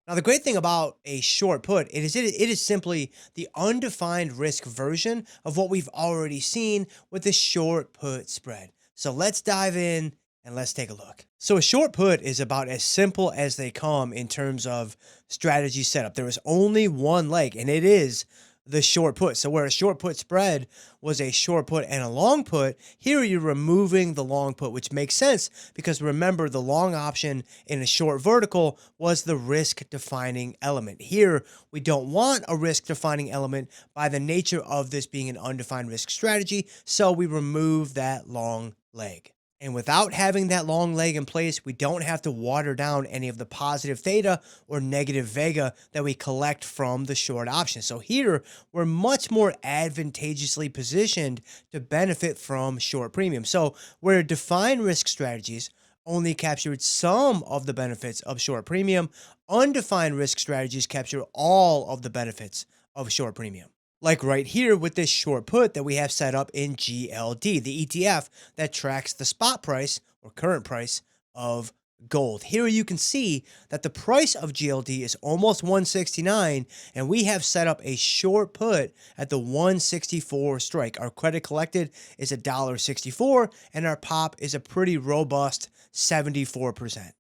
Now, the great thing about a short put it is simply the undefined risk version of what we've already seen with the short put spread. So let's dive in and let's take a look. So a short put is about as simple as they come in terms of strategy setup. There is only one leg, and it is the short put. So where a short put spread was a short put and a long put, here you're removing the long put, which makes sense because remember, the long option in a short vertical was the risk defining element. Here, we don't want a risk defining element by the nature of this being an undefined risk strategy, so we remove that long leg. And without having that long leg in place, we don't have to water down any of the positive theta or negative vega that we collect from the short option. So here, we're much more advantageously positioned to benefit from short premium. So where defined risk strategies only captured some of the benefits of short premium, undefined risk strategies capture all of the benefits of short premium. Like right here with this short put that we have set up in GLD, the ETF that tracks the spot price or current price of gold. Here you can see that the price of GLD is almost 169, and we have set up a short put at the 164 strike. Our credit collected is $1.64, and our pop is a pretty robust 74%.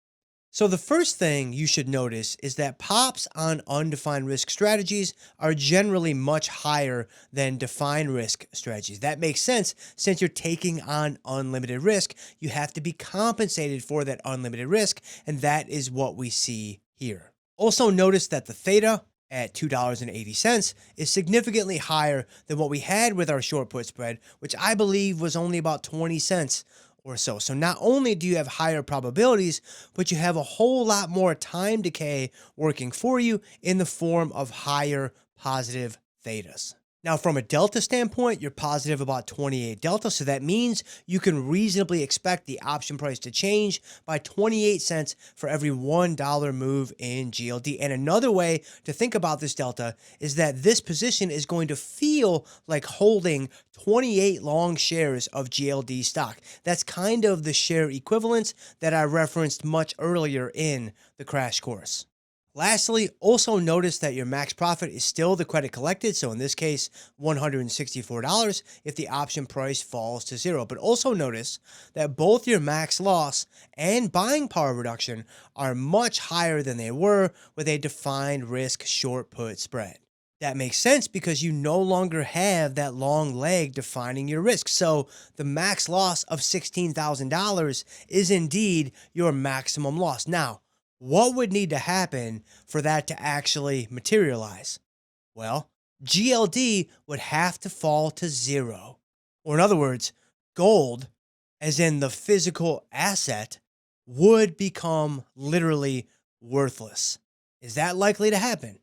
So the first thing you should notice is that pops on undefined risk strategies are generally much higher than defined risk strategies. That makes sense since you're taking on unlimited risk. You have to be compensated for that unlimited risk, and that is what we see here. Also notice that the theta at $2.80 is significantly higher than what we had with our short put spread, which I believe was only about 20 cents or so. So not only do you have higher probabilities, but you have a whole lot more time decay working for you in the form of higher positive thetas. Now, from a delta standpoint, you're positive about 28 delta, so that means you can reasonably expect the option price to change by 28 cents for every $1 move in GLD. And another way to think about this delta is that this position is going to feel like holding 28 long shares of GLD stock. That's kind of the share equivalence that I referenced much earlier in the crash course. Lastly, also notice that your max profit is still the credit collected, so in this case, $164 if the option price falls to zero. But also notice that both your max loss and buying power reduction are much higher than they were with a defined risk short put spread. That makes sense because you no longer have that long leg defining your risk. So the max loss of $16,000 is indeed your maximum loss. Now, what would need to happen for that to actually materialize? Well, GLD would have to fall to zero. Or in other words, gold, as in the physical asset, would become literally worthless. Is that likely to happen?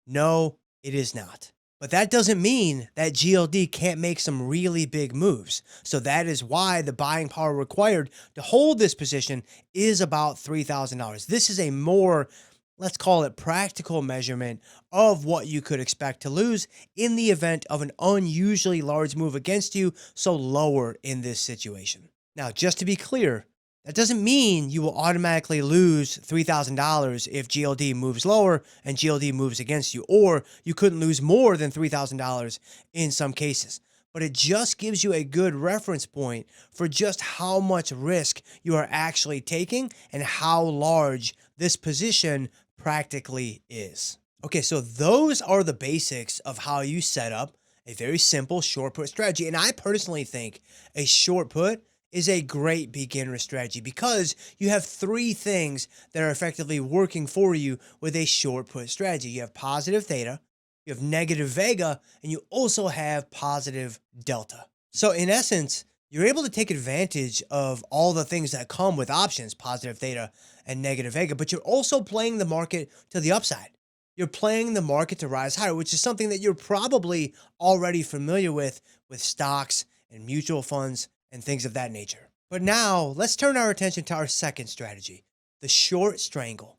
No, it is not. But that doesn't mean that GLD can't make some really big moves. So that is why the buying power required to hold this position is about $3,000. This is a more, let's call it, practical measurement of what you could expect to lose in the event of an unusually large move against you, so lower in this situation. Now, just to be clear, that doesn't mean you will automatically lose $3,000 if GLD moves lower and GLD moves against you, or you couldn't lose more than $3,000 in some cases. But it just gives you a good reference point for just how much risk you are actually taking and how large this position practically is. Okay, so those are the basics of how you set up a very simple short put strategy. And I personally think a short put is a great beginner strategy because you have three things that are effectively working for you with a short put strategy. You have positive theta, you have negative vega, and you also have positive delta. So in essence, you're able to take advantage of all the things that come with options, positive theta and negative vega, but you're also playing the market to the upside. You're playing the market to rise higher, which is something that you're probably already familiar with stocks and mutual funds and things of that nature. But now let's turn our attention to our second strategy, the short strangle.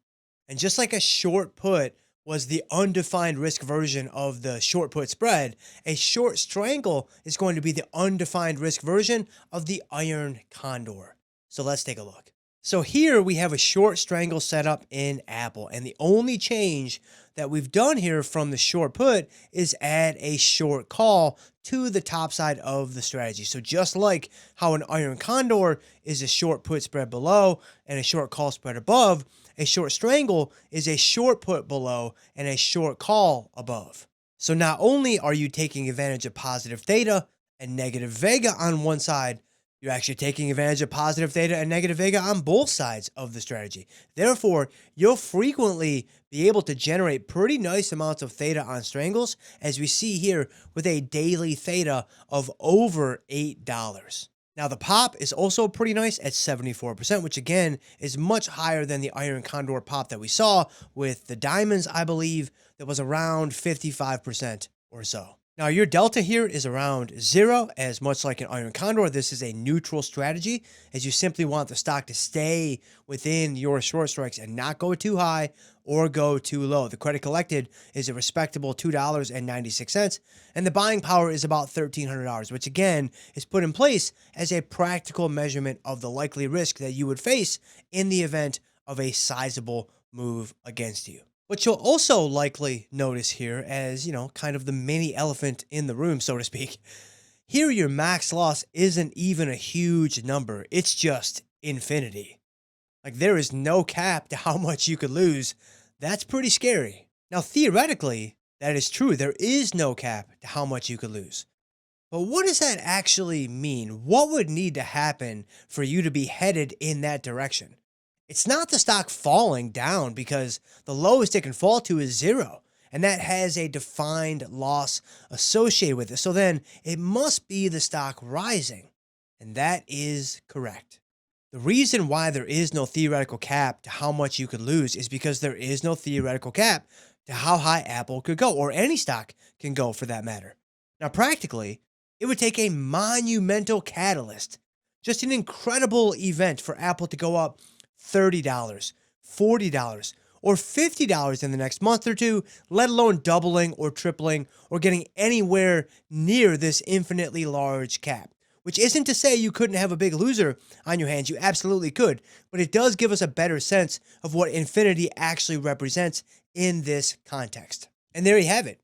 And just like a short put was the undefined risk version of the short put spread, a short strangle is going to be the undefined risk version of the iron condor. So let's take a look. So here we have a short strangle set up in Apple, and the only change that we've done here from the short put is add a short call to the top side of the strategy. So just like how an iron condor is a short put spread below and a short call spread above, a short strangle is a short put below and a short call above. So not only are you taking advantage of positive theta and negative vega on one side, you're actually taking advantage of positive theta and negative vega on both sides of the strategy. Therefore, you'll frequently be able to generate pretty nice amounts of theta on strangles, as we see here with a daily theta of over $8. Now, the pop is also pretty nice at 74%, which again is much higher than the iron condor pop that we saw with the diamonds, I believe, that was around 55% or so. Now, your delta here is around zero, as much like an iron condor. This is a neutral strategy, as you simply want the stock to stay within your short strikes and not go too high or go too low. The credit collected is a respectable $2.96, and the buying power is about $1,300, which again is put in place as a practical measurement of the likely risk that you would face in the event of a sizable move against you. What you'll also likely notice here as, kind of the mini elephant in the room, so to speak, here your max loss isn't even a huge number. It's just infinity. Like, there is no cap to how much you could lose. That's pretty scary. Now, theoretically, that is true. There is no cap to how much you could lose. But what does that actually mean? What would need to happen for you to be headed in that direction? It's not the stock falling down, because the lowest it can fall to is zero, and that has a defined loss associated with it. So then it must be the stock rising. And that is correct. The reason why there is no theoretical cap to how much you could lose is because there is no theoretical cap to how high Apple could go, or any stock can go for that matter. Now, practically, it would take a monumental catalyst, just an incredible event for Apple to go up $30, $40, or $50 in the next month or two, let alone doubling or tripling or getting anywhere near this infinitely large cap. Which isn't to say you couldn't have a big loser on your hands. You absolutely could. But it does give us a better sense of what infinity actually represents in this context. And there you have it.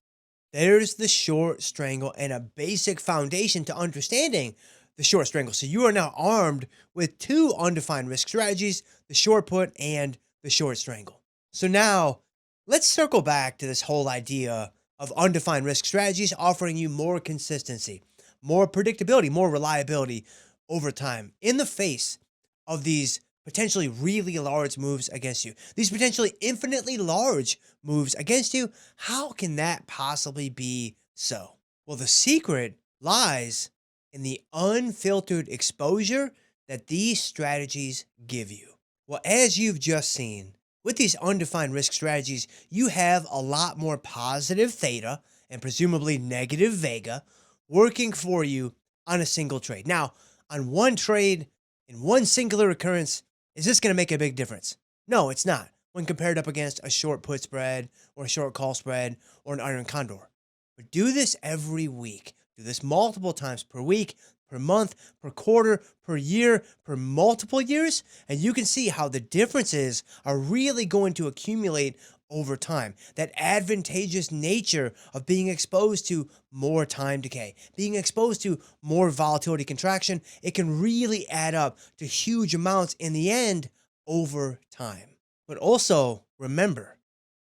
There's the short strangle and a basic foundation to understanding the short strangle. So you are now armed with two undefined risk strategies, the short put and the short strangle. So now let's circle back to this whole idea of undefined risk strategies offering you more consistency, more predictability, more reliability over time in the face of these potentially really large moves against you. These potentially infinitely large moves against you. How can that possibly be so? Well, the secret lies in the unfiltered exposure that these strategies give you. Well, as you've just seen, with these undefined risk strategies, you have a lot more positive theta and presumably negative vega working for you on a single trade. Now, on one trade, in one singular occurrence, is this going to make a big difference? No, it's not when compared up against a short put spread or a short call spread or an iron condor. But do this every week. Do this multiple times per week, per month, per quarter, per year, per multiple years, and you can see how the differences are really going to accumulate over time. That advantageous nature of being exposed to more time decay, being exposed to more volatility contraction, it can really add up to huge amounts in the end over time. But also remember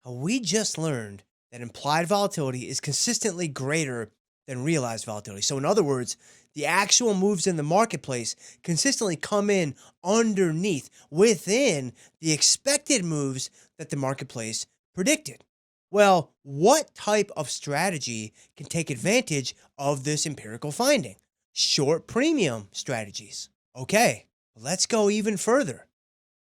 how we just learned that implied volatility is consistently greater than realized volatility. So in other words, the actual moves in the marketplace consistently come in underneath, within the expected moves that the marketplace predicted. Well, what type of strategy can take advantage of this empirical finding? Short premium strategies. Okay, let's go even further.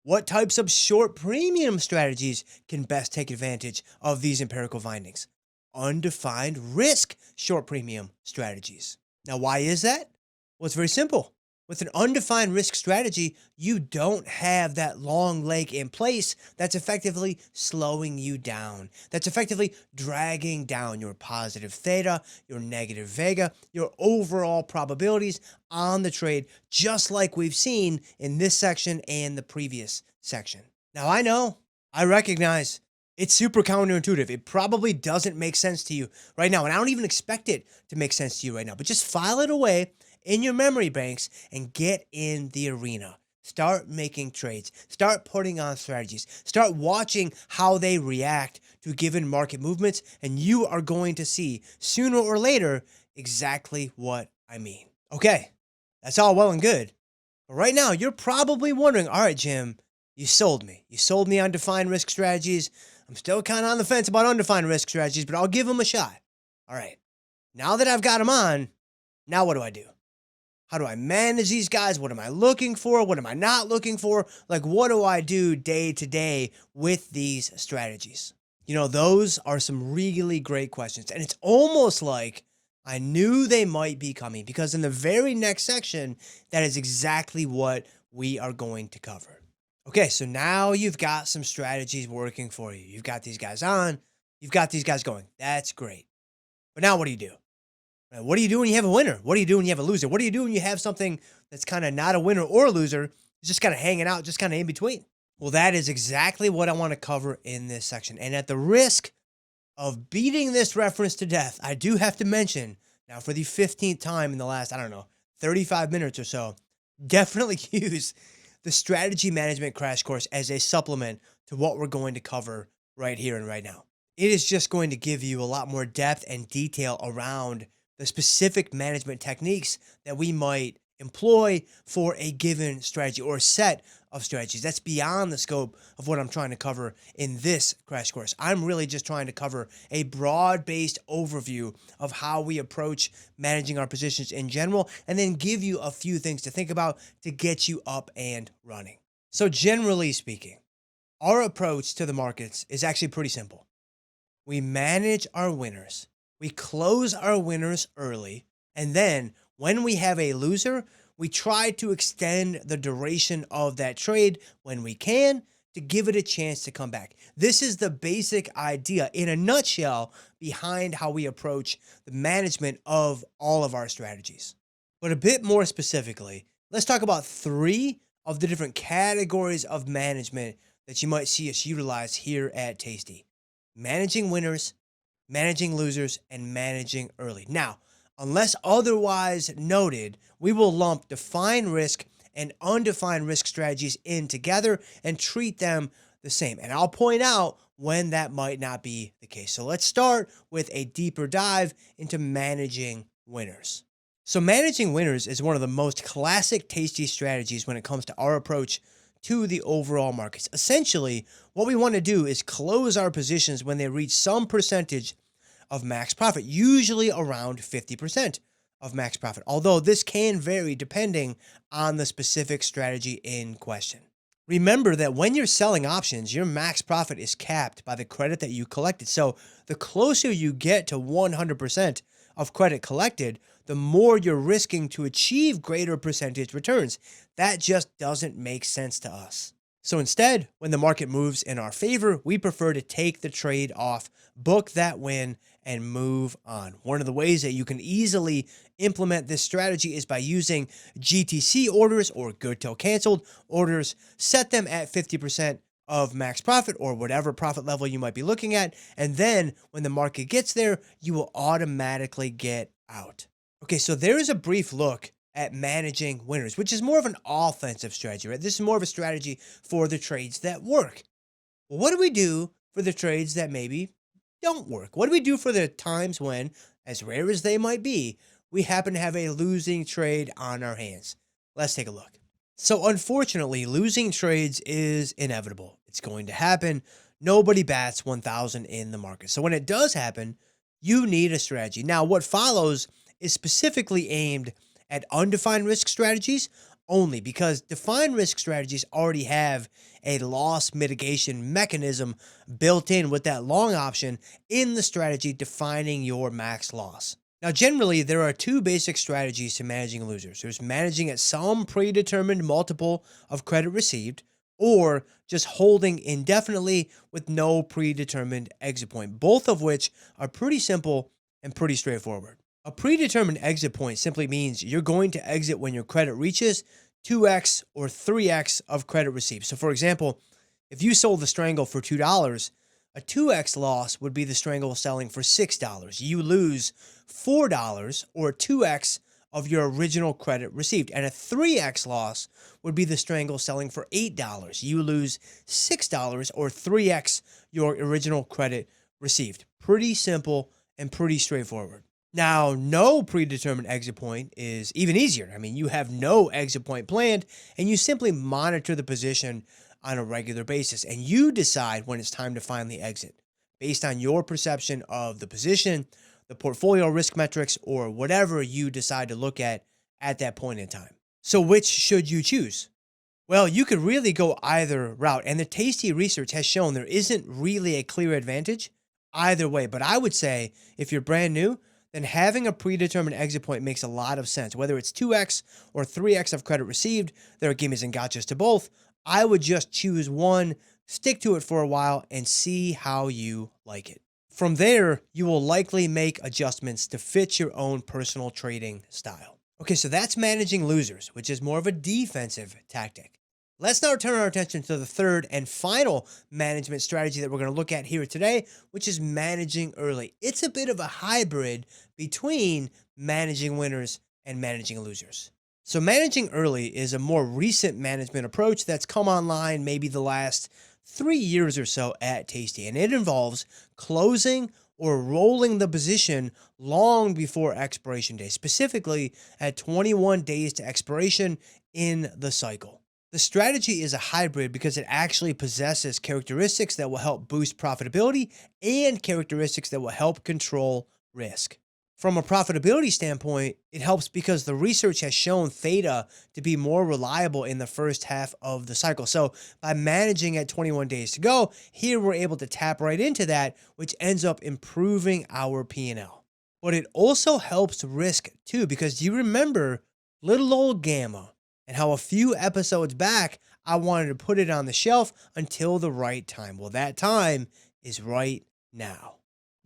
What types of short premium strategies can best take advantage of these empirical findings? Undefined risk short premium strategies. Now, why is that? Well, it's very simple. With an undefined risk strategy, you don't have that long leg in place that's effectively slowing you down, that's effectively dragging down your positive theta, your negative vega, your overall probabilities on the trade, just like we've seen in this section and the previous section. Now, I know, I recognize it's super counterintuitive. It probably doesn't make sense to you right now, and I don't even expect it to make sense to you right now, but just file it away in your memory banks and get in the arena. Start making trades. Start putting on strategies. Start watching how they react to given market movements, and you are going to see sooner or later exactly what I mean. Okay, that's all well and good. But right now, you're probably wondering, all right, Jim, you sold me. You sold me on defined risk strategies. I'm still kind of on the fence about undefined risk strategies, but I'll give them a shot. All right, now that I've got them on, now what do I do? How do I manage these guys? What am I looking for? What am I not looking for? Like, what do I do day to day with these strategies? You know, those are some really great questions. And it's almost like I knew they might be coming, because in the very next section, that is exactly what we are going to cover. Okay, so now you've got some strategies working for you. You've got these guys on. You've got these guys going. That's great. But now what do you do? What do you do when you have a winner? What do you do when you have a loser? What do you do when you have something that's kind of not a winner or a loser? It's just kind of hanging out, just kind of in between. Well, that is exactly what I want to cover in this section. And at the risk of beating this reference to death, I do have to mention, now for the 15th time in the last, 35 minutes or so, definitely use the strategy management crash course as a supplement to what we're going to cover right here and right now. It is just going to give you a lot more depth and detail around the specific management techniques that we might employ for a given strategy or a set of strategies. That's beyond the scope of what I'm trying to cover in this crash course. I'm really just trying to cover a broad-based overview of how we approach managing our positions in general, and then give you a few things to think about to get you up and running. So generally speaking, our approach to the markets is actually pretty simple. We manage our winners. We close our winners early, and then when we have a loser, we try to extend the duration of that trade when we can to give it a chance to come back. This is the basic idea in a nutshell behind how we approach the management of all of our strategies. But a bit more specifically, let's talk about 3 of the different categories of management that you might see us utilize here at Tasty: managing winners, managing losers, and managing early. Now, unless otherwise noted, we will lump defined risk and undefined risk strategies in together and treat them the same. And I'll point out when that might not be the case. So let's start with a deeper dive into managing winners. So managing winners is one of the most classic Tasty strategies when it comes to our approach to the overall markets. Essentially, what we want to do is close our positions when they reach some percentage of max profit, usually around 50% of max profit, although this can vary depending on the specific strategy in question. Remember that when you're selling options, your max profit is capped by the credit that you collected. So the closer you get to 100% of credit collected, the more you're risking to achieve greater percentage returns. That just doesn't make sense to us. So instead, when the market moves in our favor, we prefer to take the trade off, book that win, and move on. One of the ways that you can easily implement this strategy is by using GTC orders, or good till canceled orders. Set them at 50% of max profit or whatever profit level you might be looking at. And then when the market gets there, you will automatically get out. Okay, so there is a brief look at managing winners, which is more of an offensive strategy, right? This is more of a strategy for the trades that work. Well, what do we do for the trades that maybe don't work? What do we do for the times when, as rare as they might be, we happen to have a losing trade on our hands? Let's take a look. So unfortunately, losing trades is inevitable. It's going to happen. Nobody bats 1,000 in the market. So when it does happen, you need a strategy. Now, what follows is specifically aimed at undefined risk strategies only, because defined risk strategies already have a loss mitigation mechanism built in with that long option in the strategy defining your max loss. Now, generally, there are 2 basic strategies to managing losers. There's managing at some predetermined multiple of credit received, or just holding indefinitely with no predetermined exit point, both of which are pretty simple and pretty straightforward. A predetermined exit point simply means you're going to exit when your credit reaches 2x or 3x of credit received. So for example, if you sold the strangle for $2, a 2x loss would be the strangle selling for $6. You lose $4 or 2x of your original credit received. And a 3x loss would be the strangle selling for $8. You lose $6 or 3x your original credit received. Pretty simple and pretty straightforward. Now, no predetermined exit point is even easier. I mean, you have no exit point planned, and you simply monitor the position on a regular basis, and you decide when it's time to finally exit based on your perception of the position, the portfolio risk metrics, or whatever you decide to look at that point in time. So which should you choose? Well, you could really go either route, and the Tasty research has shown there isn't really a clear advantage either way. But I would say if you're brand new, then having a predetermined exit point makes a lot of sense. Whether it's 2x or 3x of credit received, there are gimmies and gotchas to both. I would just choose one, stick to it for a while, and see how you like it. From there, you will likely make adjustments to fit your own personal trading style. Okay, so that's managing losers, which is more of a defensive tactic. Let's now turn our attention to the third and final management strategy that we're going to look at here today, which is managing early. It's a bit of a hybrid between managing winners and managing losers. So managing early is a more recent management approach that's come online maybe the last 3 years or so at Tasty, and it involves closing or rolling the position long before expiration day, specifically at 21 days to expiration in the cycle. The strategy is a hybrid because it actually possesses characteristics that will help boost profitability and characteristics that will help control risk. From a profitability standpoint, it helps because the research has shown theta to be more reliable in the first half of the cycle. So by managing at 21 days to go, here we're able to tap right into that, which ends up improving our P&L. But it also helps risk too, because do you remember little old Gamma and how a few episodes back, I wanted to put it on the shelf until the right time? Well, that time is right now.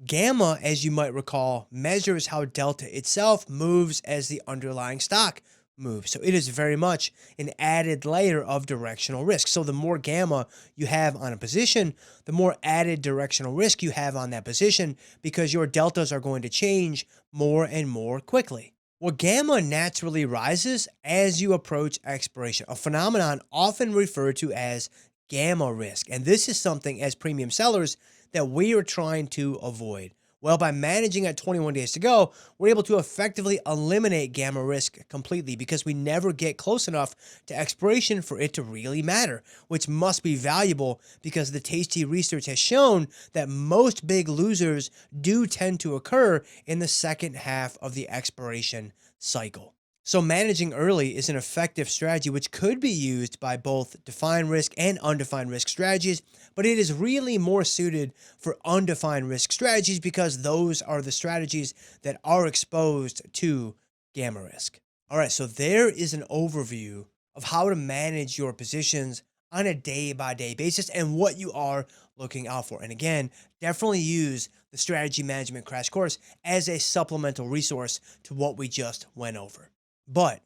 Gamma, as you might recall, measures how delta itself moves as the underlying stock moves. So it is very much an added layer of directional risk. So the more gamma you have on a position, the more added directional risk you have on that position because your deltas are going to change more and more quickly. Well, gamma naturally rises as you approach expiration, a phenomenon often referred to as gamma risk. And this is something as premium sellers that we are trying to avoid. Well, by managing at 21 days to go, we're able to effectively eliminate gamma risk completely because we never get close enough to expiration for it to really matter, which must be valuable because the Tasty research has shown that most big losers do tend to occur in the second half of the expiration cycle. So managing early is an effective strategy which could be used by both defined risk and undefined risk strategies, but it is really more suited for undefined risk strategies because those are the strategies that are exposed to gamma risk. All right, so there is an overview of how to manage your positions on a day-by-day basis and what you are looking out for. And again, definitely use the strategy management crash course as a supplemental resource to what we just went over. But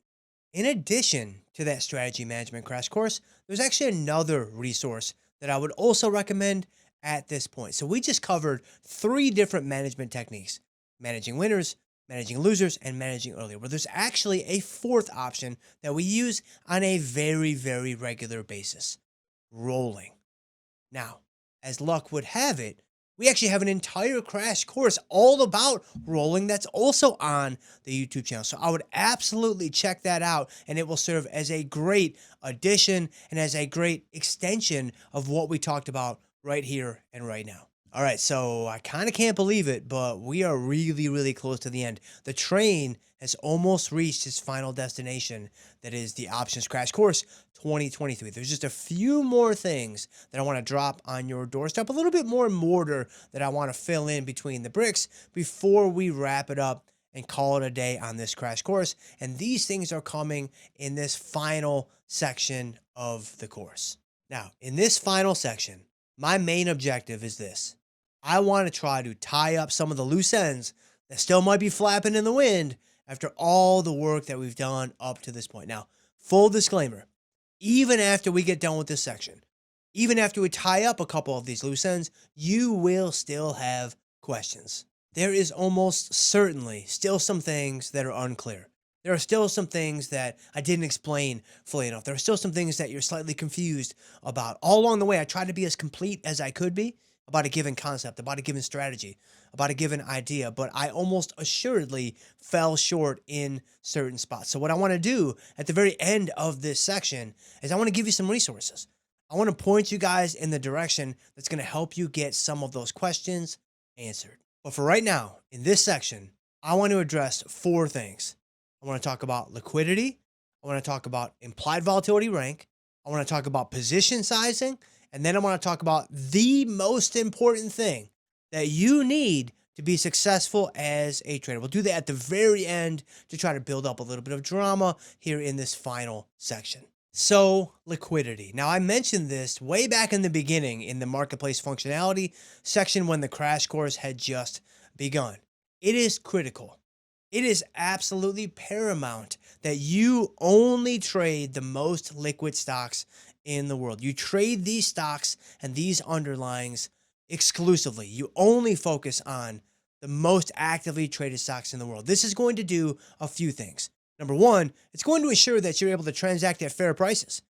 in addition to that strategy management crash course, there's actually another resource that I would also recommend at this point. So we just covered 3 different management techniques: managing winners, managing losers, and managing early. Well, there's actually a 4th option that we use on a very, very regular basis: rolling. Now, as luck would have it, we actually have an entire crash course all about rolling that's also on the YouTube channel. So I would absolutely check that out, and it will serve as a great addition and as a great extension of what we talked about right here and right now. All right, so I kind of can't believe it, but we are really, really close to the end. The train has almost reached its final destination. That is the Options Crash Course 2023. There's just a few more things that I want to drop on your doorstep, a little bit more mortar that I want to fill in between the bricks before we wrap it up and call it a day on this crash course. And these things are coming in this final section of the course. Now, in this final section, my main objective is this. I want to try to tie up some of the loose ends that still might be flapping in the wind after all the work that we've done up to this point. Now, full disclaimer, even after we get done with this section, even after we tie up a couple of these loose ends, you will still have questions. There is almost certainly still some things that are unclear. There are still some things that I didn't explain fully enough. There are still some things that you're slightly confused about. All along the way, I tried to be as complete as I could be about a given concept, about a given strategy, about a given idea, but I almost assuredly fell short in certain spots. So what I want to do at the very end of this section is I want to give you some resources. I want to point you guys in the direction that's going to help you get some of those questions answered. But for right now, in this section, I want to address 4 things. I want to talk about liquidity. I want to talk about implied volatility rank. I want to talk about position sizing. And then I want to talk about the most important thing that you need to be successful as a trader. We'll do that at the very end to try to build up a little bit of drama here in this final section. So, liquidity. Now, I mentioned this way back in the beginning in the marketplace functionality section when the crash course had just begun. It is critical. It is absolutely paramount that you only trade the most liquid stocks in the world. You trade these stocks and these underlyings exclusively. You only focus on the most actively traded stocks in the world. This is going to do a few things. Number 1, it's going to ensure that you're able to transact at fair prices.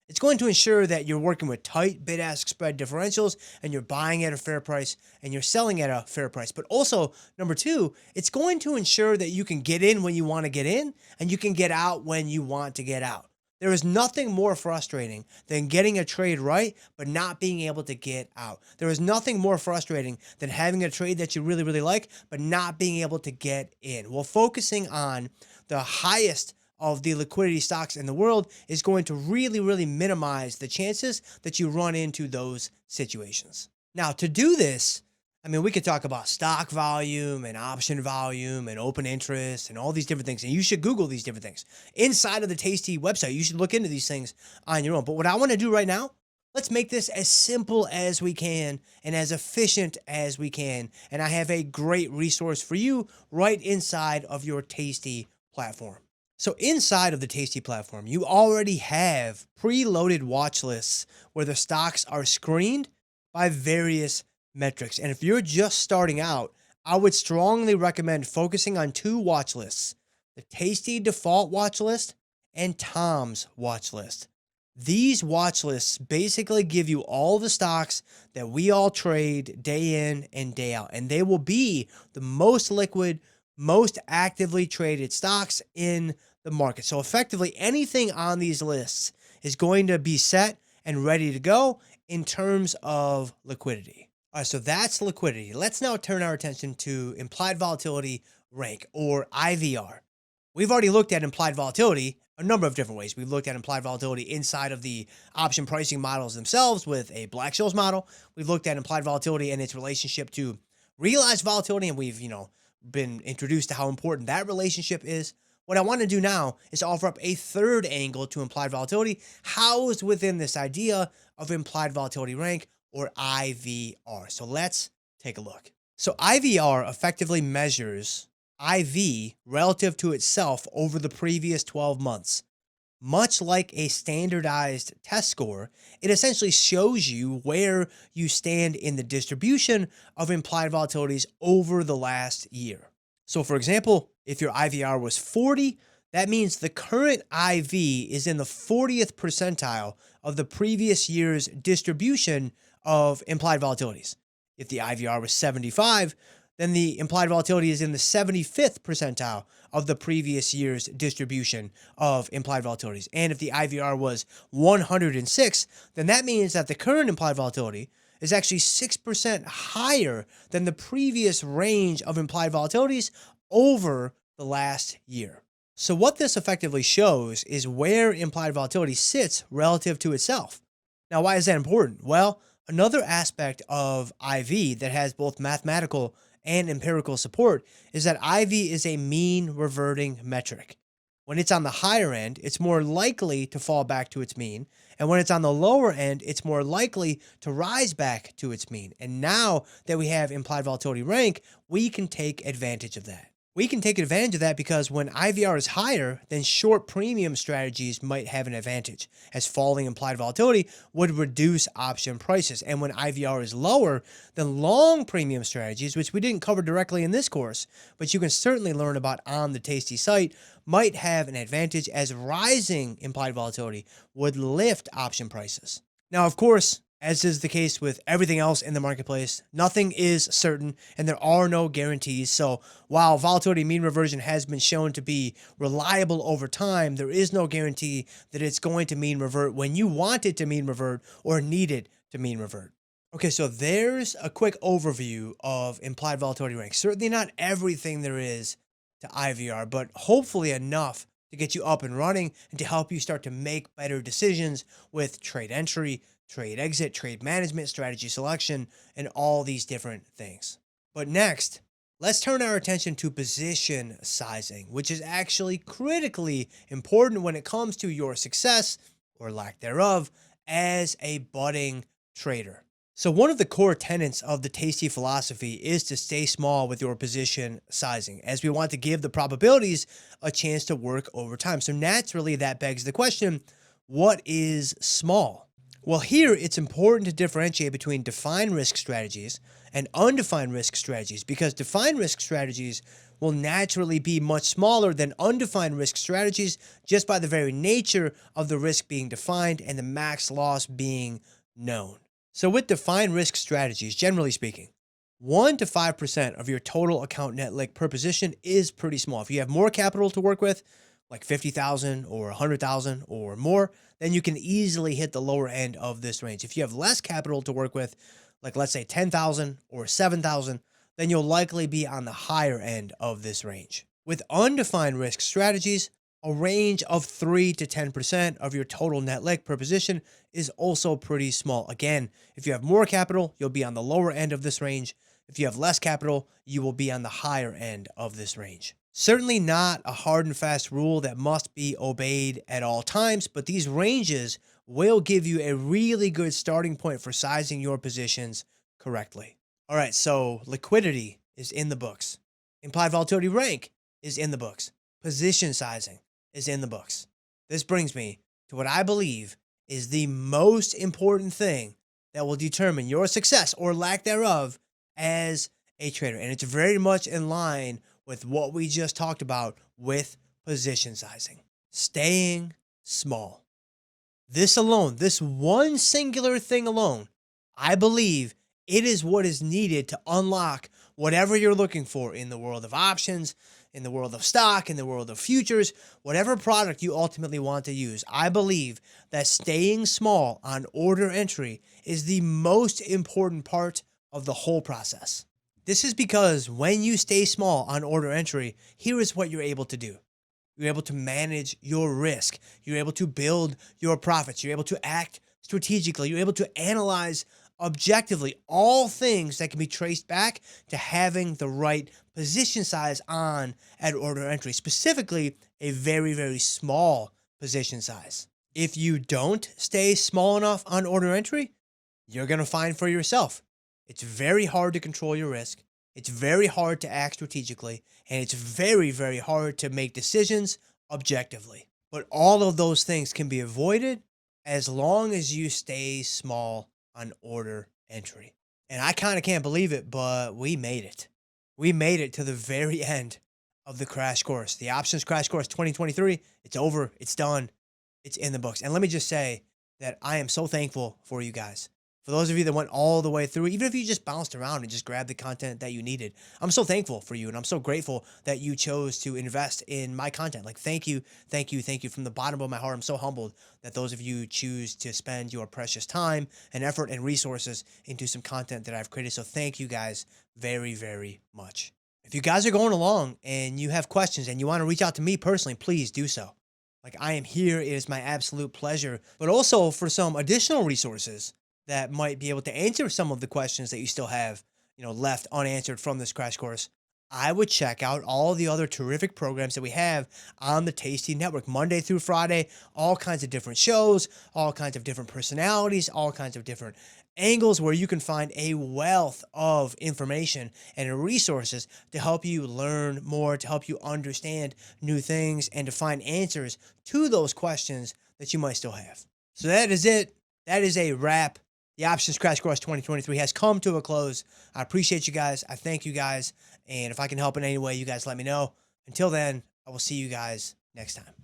It's going to ensure that you're working with tight bid-ask spread differentials and you're buying at a fair price and you're selling at a fair price. But also, number two, it's going to ensure that you can get in when you want to get in and you can get out when you want to get out. There is nothing more frustrating than getting a trade right, but not being able to get out. There is nothing more frustrating than having a trade that you really, really like, but not being able to get in. Well, focusing on the highest of the liquidity stocks in the world is going to really, really minimize the chances that you run into those situations. Now, to do this, I mean, we could talk about stock volume and option volume and open interest and all these different things. And you should Google these different things. Inside of the Tasty website, you should look into these things on your own. But what I want to do right now, let's make this as simple as we can and as efficient as we can. And I have a great resource for you right inside of your Tasty platform. So inside of the Tasty platform, you already have preloaded watch lists where the stocks are screened by various metrics. And if you're just starting out, I would strongly recommend focusing on two watch lists, the Tasty default watch list and Tom's watch list. These watch lists basically give you all the stocks that we all trade day in and day out, and they will be the most liquid, most actively traded stocks in the market. So effectively, anything on these lists is going to be set and ready to go in terms of liquidity. All right, so that's liquidity. Let's now turn our attention to implied volatility rank, or IVR. We've already looked at implied volatility a number of different ways. We've looked at implied volatility inside of the option pricing models themselves with a Black-Scholes model. We've looked at implied volatility and its relationship to realized volatility, and we've, been introduced to how important that relationship is. What I want to do now is offer up a third angle to implied volatility housed within this idea of implied volatility rank, or IVR. So let's take a look. So IVR effectively measures IV relative to itself over the previous 12 months. Much like a standardized test score, it essentially shows you where you stand in the distribution of implied volatilities over the last year. So for example, if your IVR was 40, that means the current IV is in the 40th percentile of the previous year's distribution of implied volatilities. If the IVR was 75, then the implied volatility is in the 75th percentile of the previous year's distribution of implied volatilities. And if the IVR was 106, then that means that the current implied volatility is actually 6% higher than the previous range of implied volatilities over the last year. So what this effectively shows is where implied volatility sits relative to itself. Now, why is that important? Well, another aspect of IV that has both mathematical and empirical support is that IV is a mean reverting metric. When it's on the higher end, it's more likely to fall back to its mean. And when it's on the lower end, it's more likely to rise back to its mean. And now that we have implied volatility rank, we can take advantage of that. We can take advantage of that because when IVR is higher, then short premium strategies might have an advantage, as falling implied volatility would reduce option prices. And when IVR is lower, then long premium strategies, which we didn't cover directly in this course, but you can certainly learn about on the Tasty site, might have an advantage, as rising implied volatility would lift option prices. Now, of course, as is the case with everything else in the marketplace, nothing is certain and there are no guarantees. So while volatility mean reversion has been shown to be reliable over time, there is no guarantee that it's going to mean revert when you want it to mean revert or need it to mean revert. Okay, so there's a quick overview of implied volatility rank. Certainly not everything there is to IVR, but hopefully enough to get you up and running and to help you start to make better decisions with trade entry, trade exit, trade management, strategy selection, and all these different things. But next, let's turn our attention to position sizing, which is actually critically important when it comes to your success, or lack thereof, as a budding trader. So one of the core tenets of the Tasty philosophy is to stay small with your position sizing, as we want to give the probabilities a chance to work over time. So naturally, that begs the question, what is small? Well, here it's important to differentiate between defined risk strategies and undefined risk strategies, because defined risk strategies will naturally be much smaller than undefined risk strategies just by the very nature of the risk being defined and the max loss being known. So with defined risk strategies, generally speaking, 1 to 5% of your total account net lick per position is pretty small. If you have more capital to work with, like 50,000 or 100,000 or more, then you can easily hit the lower end of this range. If you have less capital to work with, like let's say 10,000 or 7,000, then you'll likely be on the higher end of this range. With undefined risk strategies, a range of 3 to 10% of your total net lick per position is also pretty small. Again, if you have more capital, you'll be on the lower end of this range. If you have less capital, you will be on the higher end of this range. Certainly not a hard and fast rule that must be obeyed at all times, but these ranges will give you a really good starting point for sizing your positions correctly. All right, so liquidity is in the books. Implied volatility rank is in the books. Position sizing is in the books. This brings me to what I believe is the most important thing that will determine your success or lack thereof as a trader. And it's very much in line with what we just talked about with position sizing. Staying small. This alone, this one singular thing alone, I believe it is what is needed to unlock whatever you're looking for in the world of options, in the world of stock, in the world of futures, whatever product you ultimately want to use. I believe that staying small on order entry is the most important part of the whole process. This is because when you stay small on order entry, here is what you're able to do. You're able to manage your risk. You're able to build your profits. You're able to act strategically. You're able to analyze objectively all things that can be traced back to having the right position size on at order entry, specifically a very, very small position size. If you don't stay small enough on order entry, you're going to find for yourself it's very hard to control your risk. It's very hard to act strategically, and it's very, very hard to make decisions objectively. But all of those things can be avoided as long as you stay small on order entry. And I kind of can't believe it, but we made it. We made it to the very end of the crash course. The Options Crash Course 2023, it's over. It's done. It's in the books. And let me just say that I am so thankful for you guys. For those of you that went all the way through, even if you just bounced around and just grabbed the content that you needed, I'm so thankful for you. And I'm so grateful that you chose to invest in my content. Like, thank you, thank you, thank you from the bottom of my heart. I'm so humbled that those of you choose to spend your precious time and effort and resources into some content that I've created. So thank you guys very, very much. If you guys are going along and you have questions and you want to reach out to me personally, please do so. Like, I am here. It is my absolute pleasure. But also for some additional resources that might be able to answer some of the questions that you still have, left unanswered from this crash course, I would check out all the other terrific programs that we have on the Tasty Network, Monday through Friday, all kinds of different shows, all kinds of different personalities, all kinds of different angles where you can find a wealth of information and resources to help you learn more, to help you understand new things, and to find answers to those questions that you might still have. So that is it. That is a wrap. The Options Crash Course 2023 has come to a close. I appreciate you guys. I thank you guys. And if I can help in any way, you guys let me know. Until then, I will see you guys next time.